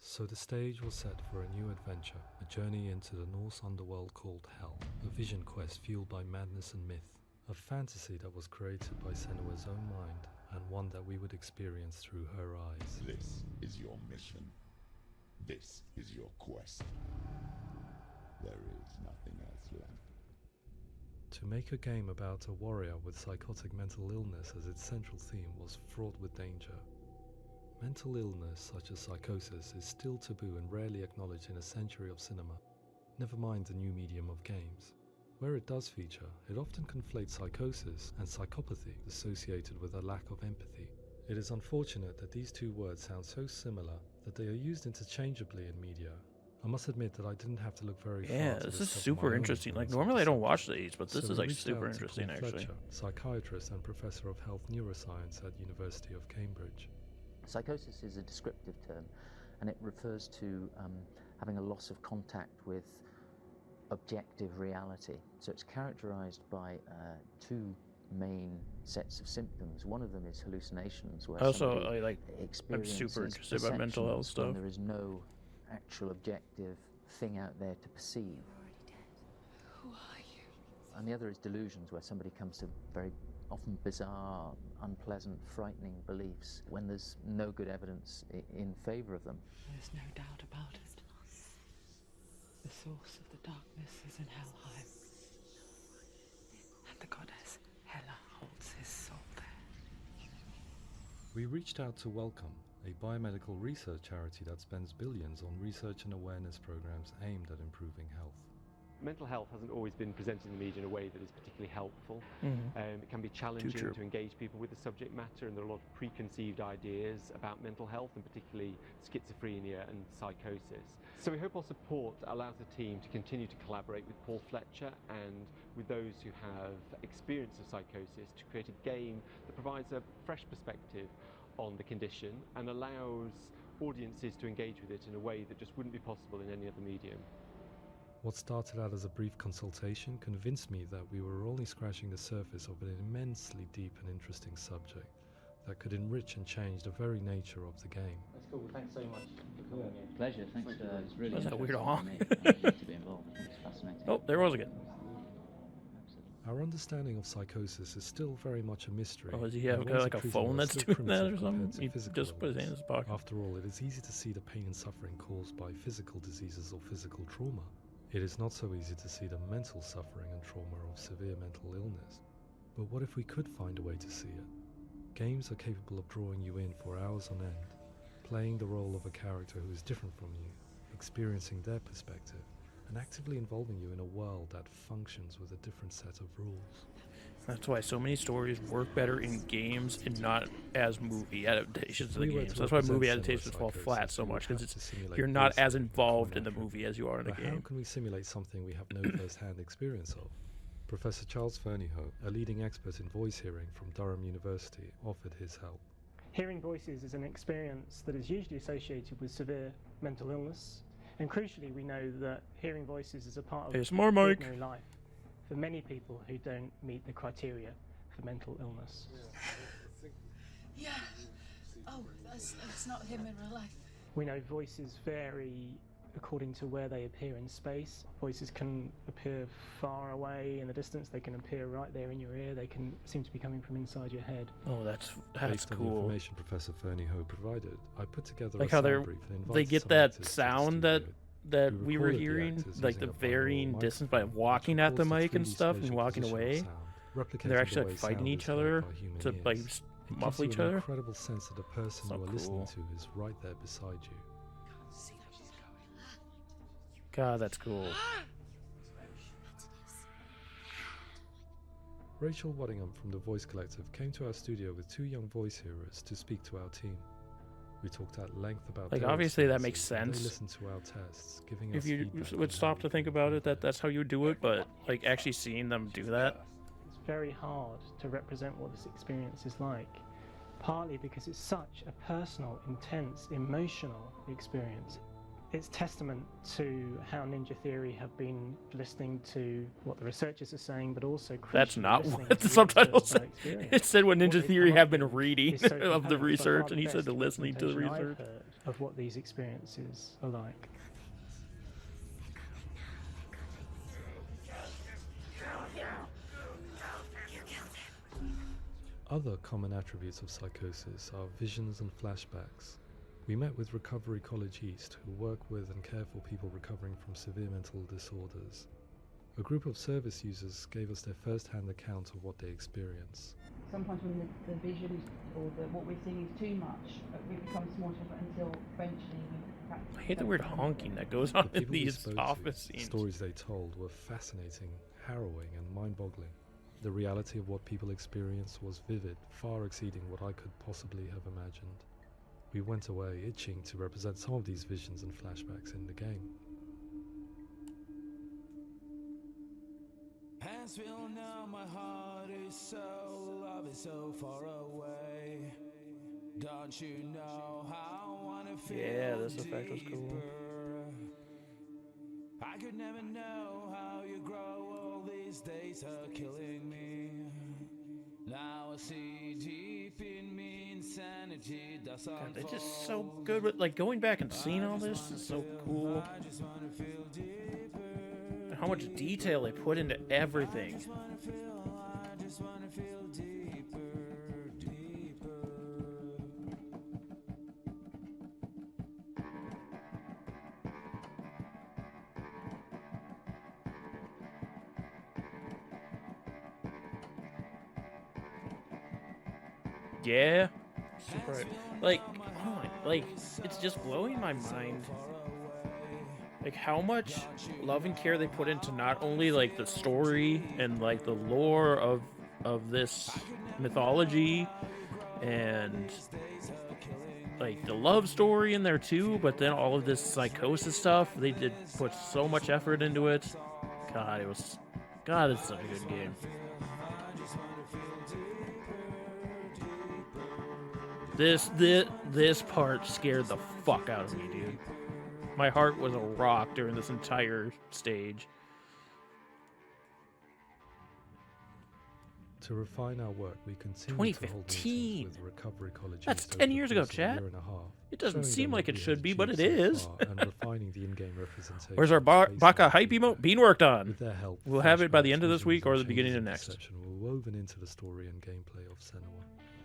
[SPEAKER 9] So the stage was set for a new adventure, a journey into the Norse underworld called Hell, a vision quest fueled by madness and myth, a fantasy that was created by Senua's own mind, and one that we would experience through her eyes.
[SPEAKER 4] This is your mission. This is your quest. There is nothing else left.
[SPEAKER 9] To make a game about a warrior with psychotic mental illness as its central theme was fraught with danger. Mental illness, such as psychosis, is still taboo and rarely acknowledged in a century of cinema, never mind the new medium of games. Where it does feature, it often conflates psychosis and psychopathy associated with a lack of empathy. It is unfortunate that these two words sound so similar that they are used interchangeably in media. I must admit that I didn't have to look very far
[SPEAKER 1] Yeah,
[SPEAKER 9] to
[SPEAKER 1] this is
[SPEAKER 9] discover my
[SPEAKER 1] super
[SPEAKER 9] own
[SPEAKER 1] interesting. Like
[SPEAKER 9] influence
[SPEAKER 1] normally I
[SPEAKER 9] on
[SPEAKER 1] don't watch
[SPEAKER 9] subject.
[SPEAKER 1] these, but this
[SPEAKER 9] So
[SPEAKER 1] is
[SPEAKER 9] we
[SPEAKER 1] like
[SPEAKER 9] reached
[SPEAKER 1] super
[SPEAKER 9] out to
[SPEAKER 1] interesting
[SPEAKER 9] Paul
[SPEAKER 1] actually.
[SPEAKER 9] Fletcher, psychiatrist and professor of health neuroscience at University of Cambridge.
[SPEAKER 10] Psychosis is a descriptive term, and it refers to having a loss of contact with objective reality. So it's characterized by two main sets of symptoms. One of them is hallucinations, where
[SPEAKER 1] Also,
[SPEAKER 10] somebody
[SPEAKER 1] I'm
[SPEAKER 10] experiences
[SPEAKER 1] super interested by mental health
[SPEAKER 10] perceptions when
[SPEAKER 1] stuff.
[SPEAKER 10] there is no actual objective thing out there to perceive.
[SPEAKER 2] Already dead. Who are you?
[SPEAKER 10] And the other is delusions, where somebody comes to very often bizarre, unpleasant, frightening beliefs when there's no good evidence in favor of them.
[SPEAKER 5] There's no doubt about it. The source of the darkness is in Helheim. And the goddess Hela holds his soul there.
[SPEAKER 9] We reached out to Welcome, a biomedical research charity that spends billions on research and awareness programs aimed at improving health.
[SPEAKER 11] Mental health hasn't always been presented in the media in a way that is particularly helpful. It can be challenging
[SPEAKER 1] true.
[SPEAKER 11] to engage people with the subject matter, and there are a lot of preconceived ideas about mental health, and particularly schizophrenia and psychosis. So we hope our support allows the team to continue to collaborate with Paul Fletcher and with those who have experience of psychosis to create a game that provides a fresh perspective on the condition and allows audiences to engage with it in a way that just wouldn't be possible in any other medium.
[SPEAKER 9] What started out as a brief consultation convinced me that we were only scratching the surface of an immensely deep and interesting subject that could enrich and change the very nature of the game.
[SPEAKER 12] That's cool. Thanks so much for coming in.
[SPEAKER 13] Pleasure. Thanks. It's really
[SPEAKER 1] That's a weird
[SPEAKER 13] interesting
[SPEAKER 1] honk.
[SPEAKER 13] for me to be involved. It's fascinating.
[SPEAKER 1] Oh, there was again.
[SPEAKER 9] Our understanding of psychosis is still very much a mystery.
[SPEAKER 1] Oh, does he have
[SPEAKER 9] and
[SPEAKER 1] got
[SPEAKER 9] ways
[SPEAKER 1] like
[SPEAKER 9] of
[SPEAKER 1] a
[SPEAKER 9] treating
[SPEAKER 1] phone
[SPEAKER 9] it are
[SPEAKER 1] that's
[SPEAKER 9] still
[SPEAKER 1] doing that or
[SPEAKER 9] primitive compared
[SPEAKER 1] something?
[SPEAKER 9] to
[SPEAKER 1] He
[SPEAKER 9] physical
[SPEAKER 1] just put his hand in his pocket.
[SPEAKER 9] After all, it is easy to see the pain and suffering caused by physical diseases or physical trauma. It is not so easy to see the mental suffering and trauma of severe mental illness. But what if we could find a way to see it? Games are capable of drawing you in for hours on end, playing the role of a character who is different from you, experiencing their perspective, and actively involving you in a world that functions with a different set of rules.
[SPEAKER 1] That's why so many stories work better in games and not as movie adaptations of the games. That's why movie adaptations fall flat so much, because you're not as involved in the movie as you are in the
[SPEAKER 9] But how
[SPEAKER 1] game.
[SPEAKER 9] can we simulate something we have no first-hand experience of? Professor Charles Fernyhough, a leading expert in voice hearing from Durham University, offered his help.
[SPEAKER 14] Hearing voices is an experience that is usually associated with severe mental illness, and crucially we know that hearing voices is a part of ordinary life for many people who don't meet the criteria for mental illness.
[SPEAKER 3] Yeah. Oh, that's not him in real life.
[SPEAKER 14] We know voices vary according to where they appear in space. Voices can appear far away in the distance, they can appear right there in your ear, they can seem to be coming from inside your head.
[SPEAKER 1] Oh, that's
[SPEAKER 9] Based on the
[SPEAKER 1] cool.
[SPEAKER 9] information Professor Fernyhough provided, I put together
[SPEAKER 1] Like
[SPEAKER 9] a
[SPEAKER 1] how
[SPEAKER 9] sound brief and
[SPEAKER 1] they
[SPEAKER 9] invited
[SPEAKER 1] get
[SPEAKER 9] some
[SPEAKER 1] that
[SPEAKER 9] actors to the
[SPEAKER 1] sound
[SPEAKER 9] studio.
[SPEAKER 1] that
[SPEAKER 9] We
[SPEAKER 1] we were
[SPEAKER 9] recorded the
[SPEAKER 1] hearing,
[SPEAKER 9] actors
[SPEAKER 1] like
[SPEAKER 9] using
[SPEAKER 1] the
[SPEAKER 9] a binaural
[SPEAKER 1] varying distance by
[SPEAKER 9] microphone,
[SPEAKER 1] walking
[SPEAKER 9] which
[SPEAKER 1] at the
[SPEAKER 9] records
[SPEAKER 1] mic and
[SPEAKER 9] 3D
[SPEAKER 1] stuff and
[SPEAKER 9] spatial
[SPEAKER 1] walking
[SPEAKER 9] position of
[SPEAKER 1] away.
[SPEAKER 9] sound, replicating
[SPEAKER 1] They're actually
[SPEAKER 9] the way
[SPEAKER 1] like fighting
[SPEAKER 9] sound
[SPEAKER 1] each
[SPEAKER 9] is heard
[SPEAKER 1] other
[SPEAKER 9] by human
[SPEAKER 1] to like
[SPEAKER 9] ears. It
[SPEAKER 1] muffle
[SPEAKER 9] gives
[SPEAKER 1] each
[SPEAKER 9] you an
[SPEAKER 1] other.
[SPEAKER 9] incredible sense that the person
[SPEAKER 1] So
[SPEAKER 9] you are listening
[SPEAKER 1] cool.
[SPEAKER 9] to is right there beside you.
[SPEAKER 1] God, that's cool.
[SPEAKER 9] Rachel Waddingham from the Voice Collective came to our studio with 2 young voice hearers to speak to our team. We talked at length about
[SPEAKER 1] Like
[SPEAKER 9] their
[SPEAKER 1] obviously that makes
[SPEAKER 9] experiences, and
[SPEAKER 1] sense.
[SPEAKER 9] They listened to our tests, giving
[SPEAKER 1] If
[SPEAKER 9] us
[SPEAKER 1] you
[SPEAKER 9] feedback
[SPEAKER 1] would
[SPEAKER 9] on
[SPEAKER 1] stop
[SPEAKER 9] how
[SPEAKER 1] to
[SPEAKER 9] we
[SPEAKER 1] think
[SPEAKER 9] can
[SPEAKER 1] about it,
[SPEAKER 9] improve
[SPEAKER 1] that's how you do it, but like actually seeing them do that.
[SPEAKER 14] It's very hard to represent what this experience is like, partly because it's such a personal, intense, emotional experience. It's testament to how Ninja Theory have been listening to what the researchers are saying, but also
[SPEAKER 1] That's
[SPEAKER 14] crucially
[SPEAKER 1] not
[SPEAKER 14] listening
[SPEAKER 1] what
[SPEAKER 14] to
[SPEAKER 1] the subtitle
[SPEAKER 14] experts
[SPEAKER 1] said.
[SPEAKER 14] by experience.
[SPEAKER 1] It said what Ninja
[SPEAKER 14] they've
[SPEAKER 1] Theory
[SPEAKER 14] come
[SPEAKER 1] have
[SPEAKER 14] up
[SPEAKER 1] been
[SPEAKER 14] with
[SPEAKER 1] reading
[SPEAKER 14] is so
[SPEAKER 1] of the
[SPEAKER 14] compelling. It's by far
[SPEAKER 1] research, and he
[SPEAKER 14] best
[SPEAKER 1] said to listening to the
[SPEAKER 14] representation I've
[SPEAKER 1] research.
[SPEAKER 14] heard of what these experiences are like.
[SPEAKER 9] Other common attributes of psychosis are visions and flashbacks. We met with Recovery College East, who work with and care for people recovering from severe mental disorders. A group of service users gave us their first-hand account of what they experience.
[SPEAKER 15] Sometimes when the vision or what we're seeing is too much, it becomes more different until eventually we practice.
[SPEAKER 1] I hate the weird honking that goes on
[SPEAKER 9] The
[SPEAKER 1] in
[SPEAKER 9] people we
[SPEAKER 1] these
[SPEAKER 9] spoke
[SPEAKER 1] office
[SPEAKER 9] to,
[SPEAKER 1] scenes.
[SPEAKER 9] stories they told were fascinating, harrowing, and mind-boggling. The reality of what people experienced was vivid, far exceeding what I could possibly have imagined. We went away itching to represent some of these visions and flashbacks in the game.
[SPEAKER 16] As we all know, my heart is so, love is so far away. Don't you know how I wanna feel?
[SPEAKER 1] Yeah, this effect was cool.
[SPEAKER 16] I could never know how you grow, all these days are killing me. Now I see deep in me insanity does
[SPEAKER 1] God, they're just so good with like going back and seeing all this is so cool. And how much detail they put into everything.
[SPEAKER 16] I just wanna feel deeper, deeper.
[SPEAKER 1] Yeah. Super. Like, oh my, like, it's just blowing my mind. Like how much love and care they put into not only like the story and like the lore of this mythology and like the love story in there too, but then all of this psychosis stuff, they did put so much effort into it. God, it's such a good game. This part scared the fuck out of me, dude. My heart was a rock during this entire stage.
[SPEAKER 9] To refine our work, we continue to hold
[SPEAKER 1] 2015.
[SPEAKER 9] meetings with Recovery College
[SPEAKER 1] That's
[SPEAKER 9] East
[SPEAKER 1] 10
[SPEAKER 9] over the
[SPEAKER 1] years ago,
[SPEAKER 9] course of a
[SPEAKER 1] chat.
[SPEAKER 9] year and a half,
[SPEAKER 1] It doesn't
[SPEAKER 9] showing
[SPEAKER 1] seem
[SPEAKER 9] them
[SPEAKER 1] like
[SPEAKER 9] what
[SPEAKER 1] it
[SPEAKER 9] we
[SPEAKER 1] should
[SPEAKER 9] have
[SPEAKER 1] be, but it
[SPEAKER 9] achieved so
[SPEAKER 1] is.
[SPEAKER 9] far and refining the in-game representation.
[SPEAKER 1] Where's our
[SPEAKER 9] based on
[SPEAKER 1] Baka
[SPEAKER 9] our
[SPEAKER 1] Hype
[SPEAKER 9] feedback.
[SPEAKER 1] being worked on?
[SPEAKER 9] With their help,
[SPEAKER 1] We'll have it by the
[SPEAKER 9] flashbacks,
[SPEAKER 1] end of this week or
[SPEAKER 9] visuals,
[SPEAKER 1] the beginning of
[SPEAKER 9] and
[SPEAKER 1] next.
[SPEAKER 9] perception were woven into the story and gameplay of Senua.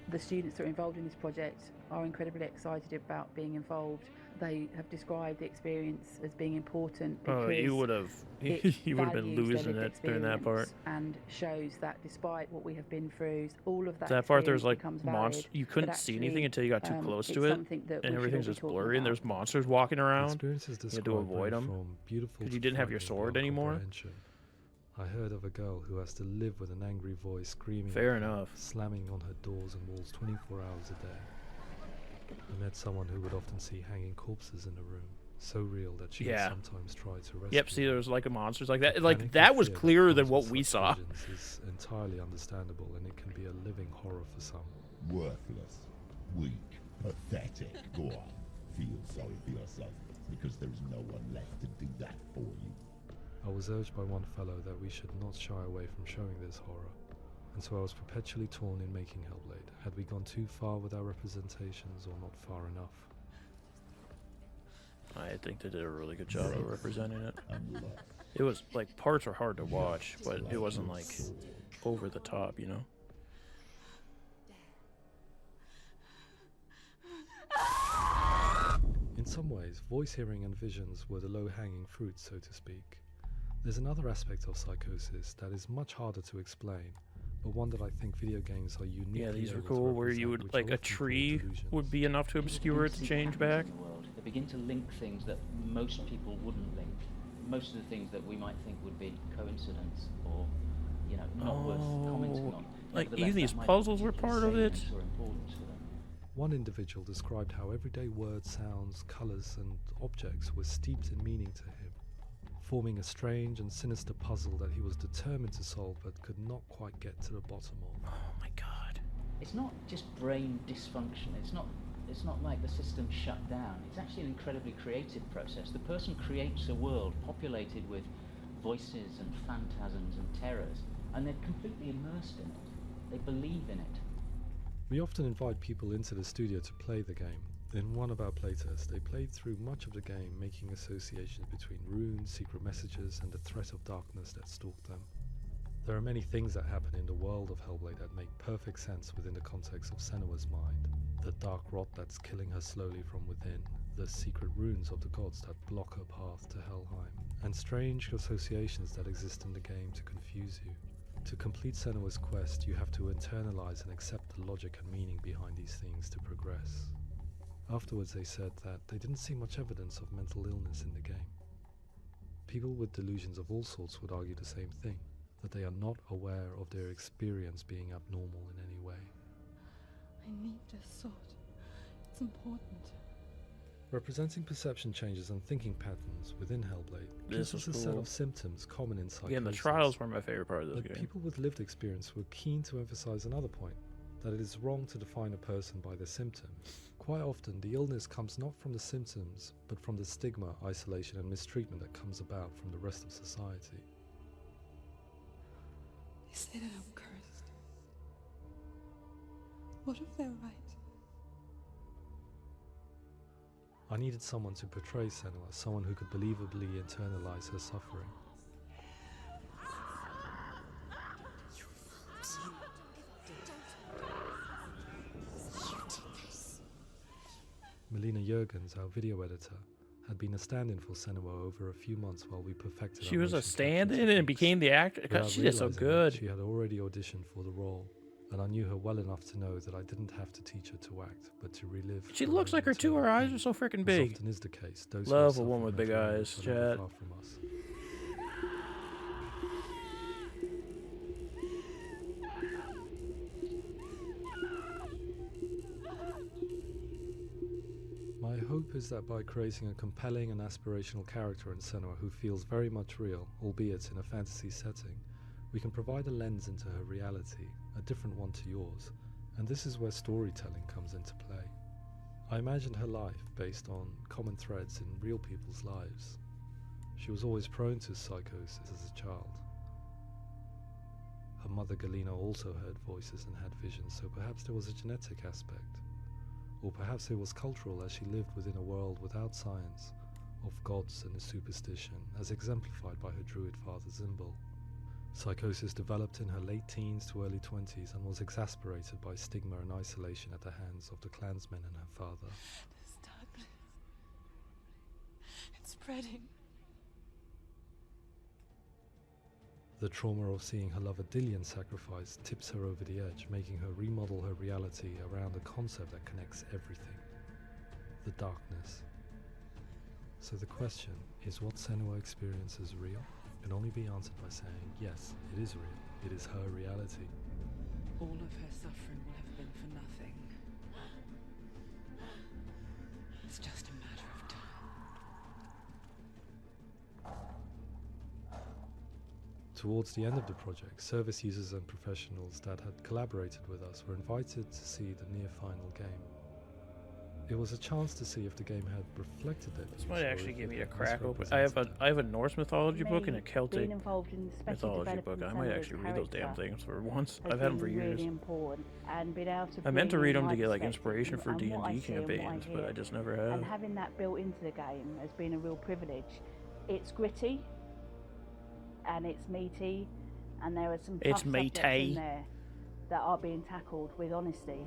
[SPEAKER 15] The students that are involved in this project are incredibly excited about being involved. They have described the experience as being important because
[SPEAKER 1] Oh, you would have been
[SPEAKER 15] values their
[SPEAKER 1] losing
[SPEAKER 15] lived
[SPEAKER 1] it during that part.
[SPEAKER 15] experience and shows that despite what we have been through, all of that
[SPEAKER 1] That part there's
[SPEAKER 15] experience
[SPEAKER 1] like
[SPEAKER 15] becomes
[SPEAKER 1] monsters.
[SPEAKER 15] valid,
[SPEAKER 1] You couldn't
[SPEAKER 15] but
[SPEAKER 1] see anything
[SPEAKER 15] actually,
[SPEAKER 1] until you got too close
[SPEAKER 15] it's
[SPEAKER 1] to it,
[SPEAKER 15] something that we
[SPEAKER 1] and
[SPEAKER 15] should
[SPEAKER 1] everything's
[SPEAKER 15] all be
[SPEAKER 1] just
[SPEAKER 15] talking
[SPEAKER 1] blurry, and
[SPEAKER 15] about.
[SPEAKER 1] there's monsters walking around.
[SPEAKER 9] Experiences
[SPEAKER 1] You had to avoid them
[SPEAKER 9] from beautiful
[SPEAKER 1] because
[SPEAKER 9] to
[SPEAKER 1] you didn't have your
[SPEAKER 9] frightening
[SPEAKER 1] sword
[SPEAKER 9] beyond
[SPEAKER 1] anymore.
[SPEAKER 9] comprehension. I heard of a girl who has to live with an angry voice screaming,
[SPEAKER 1] Fair
[SPEAKER 9] at her,
[SPEAKER 1] enough.
[SPEAKER 9] slamming on her doors and walls 24 hours a day. I met someone who would often see hanging corpses in the room. so real that she would sometimes try to rescue.
[SPEAKER 1] Yep, see, there's like monsters like that.
[SPEAKER 9] The
[SPEAKER 1] Like,
[SPEAKER 9] panic
[SPEAKER 1] that
[SPEAKER 9] and
[SPEAKER 1] was
[SPEAKER 9] fear
[SPEAKER 1] clearer
[SPEAKER 9] that
[SPEAKER 1] than
[SPEAKER 9] comes
[SPEAKER 1] what
[SPEAKER 9] with
[SPEAKER 1] we
[SPEAKER 9] such
[SPEAKER 1] saw.
[SPEAKER 9] visions is entirely understandable, and it can be a living horror for some.
[SPEAKER 4] Worthless, weak, pathetic. Go on, feel sorry for yourself, because there is no one left to do that for you.
[SPEAKER 9] I was urged by one fellow that we should not shy away from showing this horror, and so I was perpetually torn in making Hellblade. Had we gone too far with our representations, or not far enough?
[SPEAKER 1] I think they did a really good job of representing it. It was, like, parts are hard to watch, but it wasn't, like, over the top, you know?
[SPEAKER 9] In some ways, voice hearing and visions were the low-hanging fruit, so to speak. There's another aspect of psychosis that is much harder to explain, but one that I think video games are uniquely
[SPEAKER 1] Yeah, these are
[SPEAKER 9] able to
[SPEAKER 1] cool, where you
[SPEAKER 9] represent,
[SPEAKER 1] would,
[SPEAKER 9] which
[SPEAKER 1] like,
[SPEAKER 9] are
[SPEAKER 1] a
[SPEAKER 9] often called
[SPEAKER 1] tree
[SPEAKER 9] delusions.
[SPEAKER 1] would be enough to obscure it to change back.
[SPEAKER 13] They begin to link things that most people wouldn't link. Most of the things that we might think would be coincidence or, you know, not worth commenting on.
[SPEAKER 1] Like,
[SPEAKER 13] Nevertheless,
[SPEAKER 1] even these
[SPEAKER 13] that might
[SPEAKER 1] puzzles
[SPEAKER 13] be
[SPEAKER 1] were part of it.
[SPEAKER 13] salient or important to them.
[SPEAKER 9] One individual described how everyday words, sounds, colours and objects were steeped in meaning to him, forming a strange and sinister puzzle that he was determined to solve but could not quite get to the bottom of.
[SPEAKER 1] Oh my god.
[SPEAKER 13] It's not just brain dysfunction. It's not like the system shut down. It's actually an incredibly creative process. The person creates a world populated with voices and phantasms and terrors, and they're completely immersed in it. They believe in it.
[SPEAKER 9] We often invite people into the studio to play the game. In one of our playtests, they played through much of the game, making associations between runes, secret messages, and the threat of darkness that stalked them. There are many things that happen in the world of Hellblade that make perfect sense within the context of Senua's mind. The dark rot that's killing her slowly from within, the secret runes of the gods that block her path to Helheim, and strange associations that exist in the game to confuse you. To complete Senua's quest, you have to internalize and accept the logic and meaning behind these things to progress. Afterwards, they said that they didn't see much evidence of mental illness in the game. People with delusions of all sorts would argue the same thing, that they are not aware of their experience being abnormal in any way.
[SPEAKER 2] I need this sword. It's important.
[SPEAKER 9] Representing perception changes and thinking patterns within Hellblade
[SPEAKER 1] This
[SPEAKER 9] gives us
[SPEAKER 1] was
[SPEAKER 9] a set
[SPEAKER 1] cool.
[SPEAKER 9] of symptoms common in psychosis.
[SPEAKER 1] Again, the trials were my favorite part of this
[SPEAKER 9] But
[SPEAKER 1] game.
[SPEAKER 9] people with lived experience were keen to emphasize another point, that it is wrong to define a person by their symptoms. Quite often, the illness comes not from the symptoms, but from the stigma, isolation and mistreatment that comes about from the rest of society.
[SPEAKER 2] They say that I'm cursed. What if they're right?
[SPEAKER 9] I needed someone to portray Senua, someone who could believably internalize her suffering. Melina Jurgens, our video editor, had been a stand-in for Senua over a few months while we perfected
[SPEAKER 1] She
[SPEAKER 9] our
[SPEAKER 1] was a
[SPEAKER 9] motion
[SPEAKER 1] stand-in
[SPEAKER 9] capture
[SPEAKER 1] and became the actor?
[SPEAKER 9] techniques.
[SPEAKER 1] God, she did so
[SPEAKER 9] Without realizing
[SPEAKER 1] good.
[SPEAKER 9] that, she had already auditioned for the role, and I knew her well enough to know that I didn't have to teach her to act, but to relive.
[SPEAKER 1] She looks like her too. Her eyes are so freaking
[SPEAKER 9] As
[SPEAKER 1] big.
[SPEAKER 9] often is the case, those who
[SPEAKER 1] Love a
[SPEAKER 9] suffer
[SPEAKER 1] woman with big
[SPEAKER 9] mental
[SPEAKER 1] eyes,
[SPEAKER 9] illness are never
[SPEAKER 1] chat.
[SPEAKER 9] far from us. My hope is that by creating a compelling and aspirational character in Senua who feels very much real, albeit in a fantasy setting, we can provide a lens into her reality, a different one to yours, and this is where storytelling comes into play. I imagined her life based on common threads in real people's lives. She was always prone to psychosis as a child. Her mother Galina also heard voices and had visions, so perhaps there was a genetic aspect. Or perhaps it was cultural, as she lived within a world without science, of gods and a superstition, as exemplified by her druid father Zimbal. Psychosis developed in her late teens to early 20s and was exasperated by stigma and isolation at the hands of the clansmen and her father.
[SPEAKER 2] This darkness. It's spreading.
[SPEAKER 9] The trauma of seeing her lover Dillian sacrificed tips her over the edge, making her remodel her reality around a concept that connects everything: the darkness. So the question is, what Senua experiences real? Can only be answered by saying, yes, it is real. It is her reality.
[SPEAKER 5] All of her suffering will have been for nothing. It's just a matter of time.
[SPEAKER 9] Towards the end of the project, service users and professionals that had collaborated with us were invited to see the near-final game. It was a chance to see if the game had reflected it.
[SPEAKER 1] This might actually give me a crack open. I have a Norse mythology book and a Celtic
[SPEAKER 15] being involved in the
[SPEAKER 1] mythology book. I might
[SPEAKER 15] Senua's
[SPEAKER 1] actually read those damn
[SPEAKER 15] character
[SPEAKER 1] things for once.
[SPEAKER 15] has
[SPEAKER 1] I've had them for
[SPEAKER 15] been
[SPEAKER 1] years.
[SPEAKER 15] really important, and being able to
[SPEAKER 1] I meant to
[SPEAKER 15] bring
[SPEAKER 1] read
[SPEAKER 15] in
[SPEAKER 1] them
[SPEAKER 15] my
[SPEAKER 1] to get like
[SPEAKER 15] perspective
[SPEAKER 1] inspiration for
[SPEAKER 15] and what I
[SPEAKER 1] D&D
[SPEAKER 15] see and what I
[SPEAKER 1] campaigns, but
[SPEAKER 15] hear.
[SPEAKER 1] I just never have.
[SPEAKER 15] And having that built into the game has been a real privilege. It's gritty, and it's meaty, and there are some tough subjects in there that are being tackled with honesty.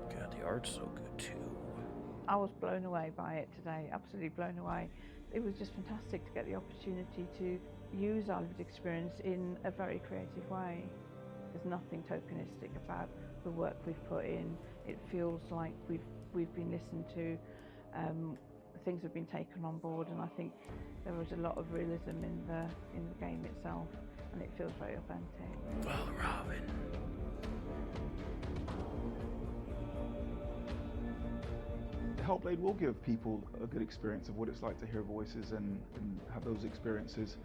[SPEAKER 1] God, the art's so good too.
[SPEAKER 17] I was blown away by it today, absolutely blown away. It was just fantastic to get the opportunity to use our lived experience in a very creative way. There's nothing tokenistic about the work we've put in. It feels like we've been listened to, things have been taken on board, and I think there was a lot of realism in the game itself, and it feels very authentic.
[SPEAKER 1] Well, Robin.
[SPEAKER 18] Hellblade will give people a good experience of what it's like to hear voices and have those experiences.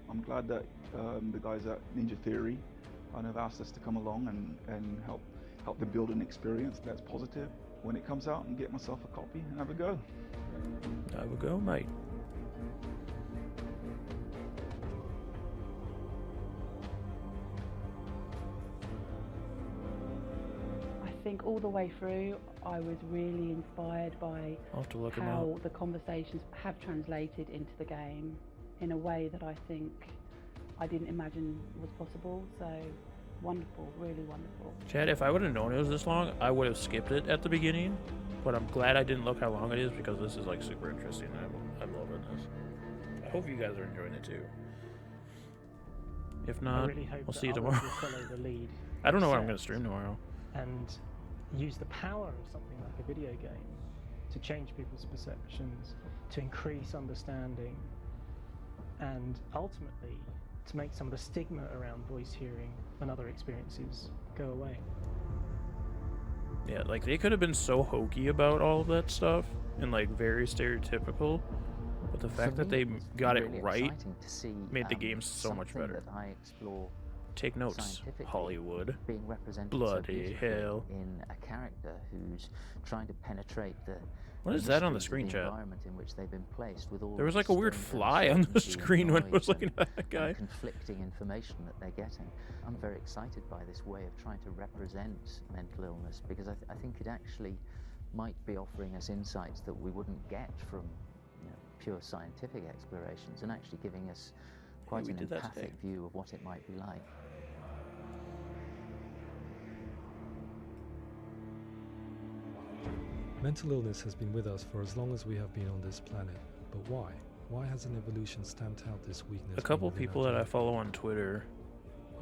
[SPEAKER 18] I'm glad that the guys at Ninja Theory kind of asked us to come along and help them build an experience that's positive when it comes out, and get myself a copy and have a go.
[SPEAKER 1] Have a go, mate.
[SPEAKER 15] I think all the way through, I was really inspired by
[SPEAKER 1] I'll have to look 'em
[SPEAKER 15] how
[SPEAKER 1] up.
[SPEAKER 15] the conversations have translated into the game in a way that I think I didn't imagine was possible. So wonderful, really wonderful.
[SPEAKER 1] Chad, if I would have known it was this long, I would have skipped it at the beginning. But I'm glad I didn't look how long it is, because this is like super interesting. I'm loving this. I hope you guys are enjoying it too. If
[SPEAKER 14] I
[SPEAKER 1] not,
[SPEAKER 14] really hope
[SPEAKER 1] we'll
[SPEAKER 14] that
[SPEAKER 1] see you
[SPEAKER 14] others
[SPEAKER 1] tomorrow.
[SPEAKER 14] will follow the lead
[SPEAKER 1] I don't know what I'm
[SPEAKER 14] set
[SPEAKER 1] going to stream tomorrow.
[SPEAKER 14] and use the power of something like a video game to change people's perceptions, to increase understanding, and ultimately to make some of the stigma around voice hearing and other experiences go away.
[SPEAKER 1] Yeah, like they could have been so hokey about all of that stuff and like very stereotypical, but the fact that they got it
[SPEAKER 10] really
[SPEAKER 1] right
[SPEAKER 10] exciting to see,
[SPEAKER 1] made the game so much
[SPEAKER 10] something
[SPEAKER 1] better.
[SPEAKER 10] that I explore
[SPEAKER 1] Take notes,
[SPEAKER 10] scientifically
[SPEAKER 1] Hollywood.
[SPEAKER 10] being represented so
[SPEAKER 1] Bloody
[SPEAKER 10] beautifully
[SPEAKER 1] hell.
[SPEAKER 10] in a character who's trying to penetrate the
[SPEAKER 1] What is that on the
[SPEAKER 10] mysteries of
[SPEAKER 1] screen, chat?
[SPEAKER 10] environment in which they've been placed, with all
[SPEAKER 1] There was
[SPEAKER 10] the
[SPEAKER 1] like a weird
[SPEAKER 10] strange
[SPEAKER 1] fly on the
[SPEAKER 10] uncertainty and
[SPEAKER 1] screen when I was
[SPEAKER 10] noise
[SPEAKER 1] looking
[SPEAKER 10] and-
[SPEAKER 1] at that guy.
[SPEAKER 10] and conflicting information that they're getting. I'm very excited by this way of trying to represent mental illness, because I think it actually might be offering us insights that we wouldn't get from pure scientific explorations, and actually giving us quite
[SPEAKER 1] we
[SPEAKER 10] an
[SPEAKER 1] did that
[SPEAKER 10] empathic
[SPEAKER 1] today.
[SPEAKER 10] view of what it might be like.
[SPEAKER 9] Mental illness has been with us for as long as we have been on this planet, but why? Why has an evolution stamped out this weakness?
[SPEAKER 1] A couple
[SPEAKER 9] from within
[SPEAKER 1] people
[SPEAKER 9] our
[SPEAKER 1] that I
[SPEAKER 9] genetic?
[SPEAKER 1] follow on Twitter,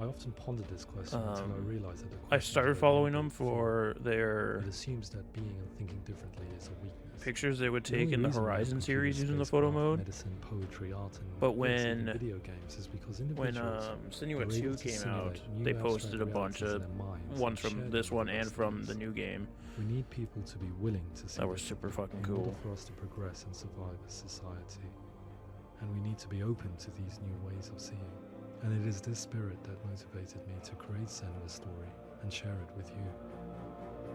[SPEAKER 9] I often pondered this question until I realized that the
[SPEAKER 1] I
[SPEAKER 9] question
[SPEAKER 1] started
[SPEAKER 9] is very
[SPEAKER 1] following
[SPEAKER 9] deep.
[SPEAKER 1] them for their
[SPEAKER 9] It assumes that being and thinking differently is a weakness.
[SPEAKER 1] pictures they would
[SPEAKER 9] The
[SPEAKER 1] take
[SPEAKER 9] only
[SPEAKER 1] in the
[SPEAKER 9] reason we have
[SPEAKER 1] Horizon
[SPEAKER 9] computers,
[SPEAKER 1] series using the photo
[SPEAKER 9] spacecraft,
[SPEAKER 1] mode.
[SPEAKER 9] medicine, poetry, art, and
[SPEAKER 1] But
[SPEAKER 9] yes, even
[SPEAKER 1] when
[SPEAKER 9] video games is because
[SPEAKER 1] when
[SPEAKER 9] individuals
[SPEAKER 1] Senua
[SPEAKER 9] are
[SPEAKER 1] 2
[SPEAKER 9] able to
[SPEAKER 1] came out,
[SPEAKER 9] simulate new
[SPEAKER 1] they
[SPEAKER 9] abstract
[SPEAKER 1] posted a bunch
[SPEAKER 9] realities in
[SPEAKER 1] of
[SPEAKER 9] their minds
[SPEAKER 1] ones
[SPEAKER 9] and
[SPEAKER 1] from
[SPEAKER 9] share
[SPEAKER 1] this
[SPEAKER 9] them
[SPEAKER 1] one
[SPEAKER 9] with
[SPEAKER 1] and
[SPEAKER 9] us
[SPEAKER 1] from
[SPEAKER 9] these.
[SPEAKER 1] the new game.
[SPEAKER 9] We need people to be willing to see
[SPEAKER 1] That were
[SPEAKER 9] this
[SPEAKER 1] super fucking
[SPEAKER 9] in
[SPEAKER 1] cool.
[SPEAKER 9] order for us to progress and survive as society. And we need to be open to these new ways of seeing. And it is this spirit that motivated me to create Senua's story and share it with you.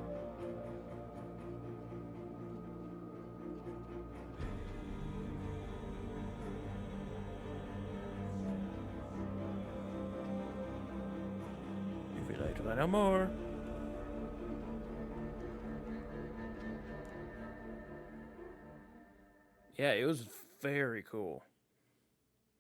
[SPEAKER 1] If you'd like to find out more, yeah, it was very cool.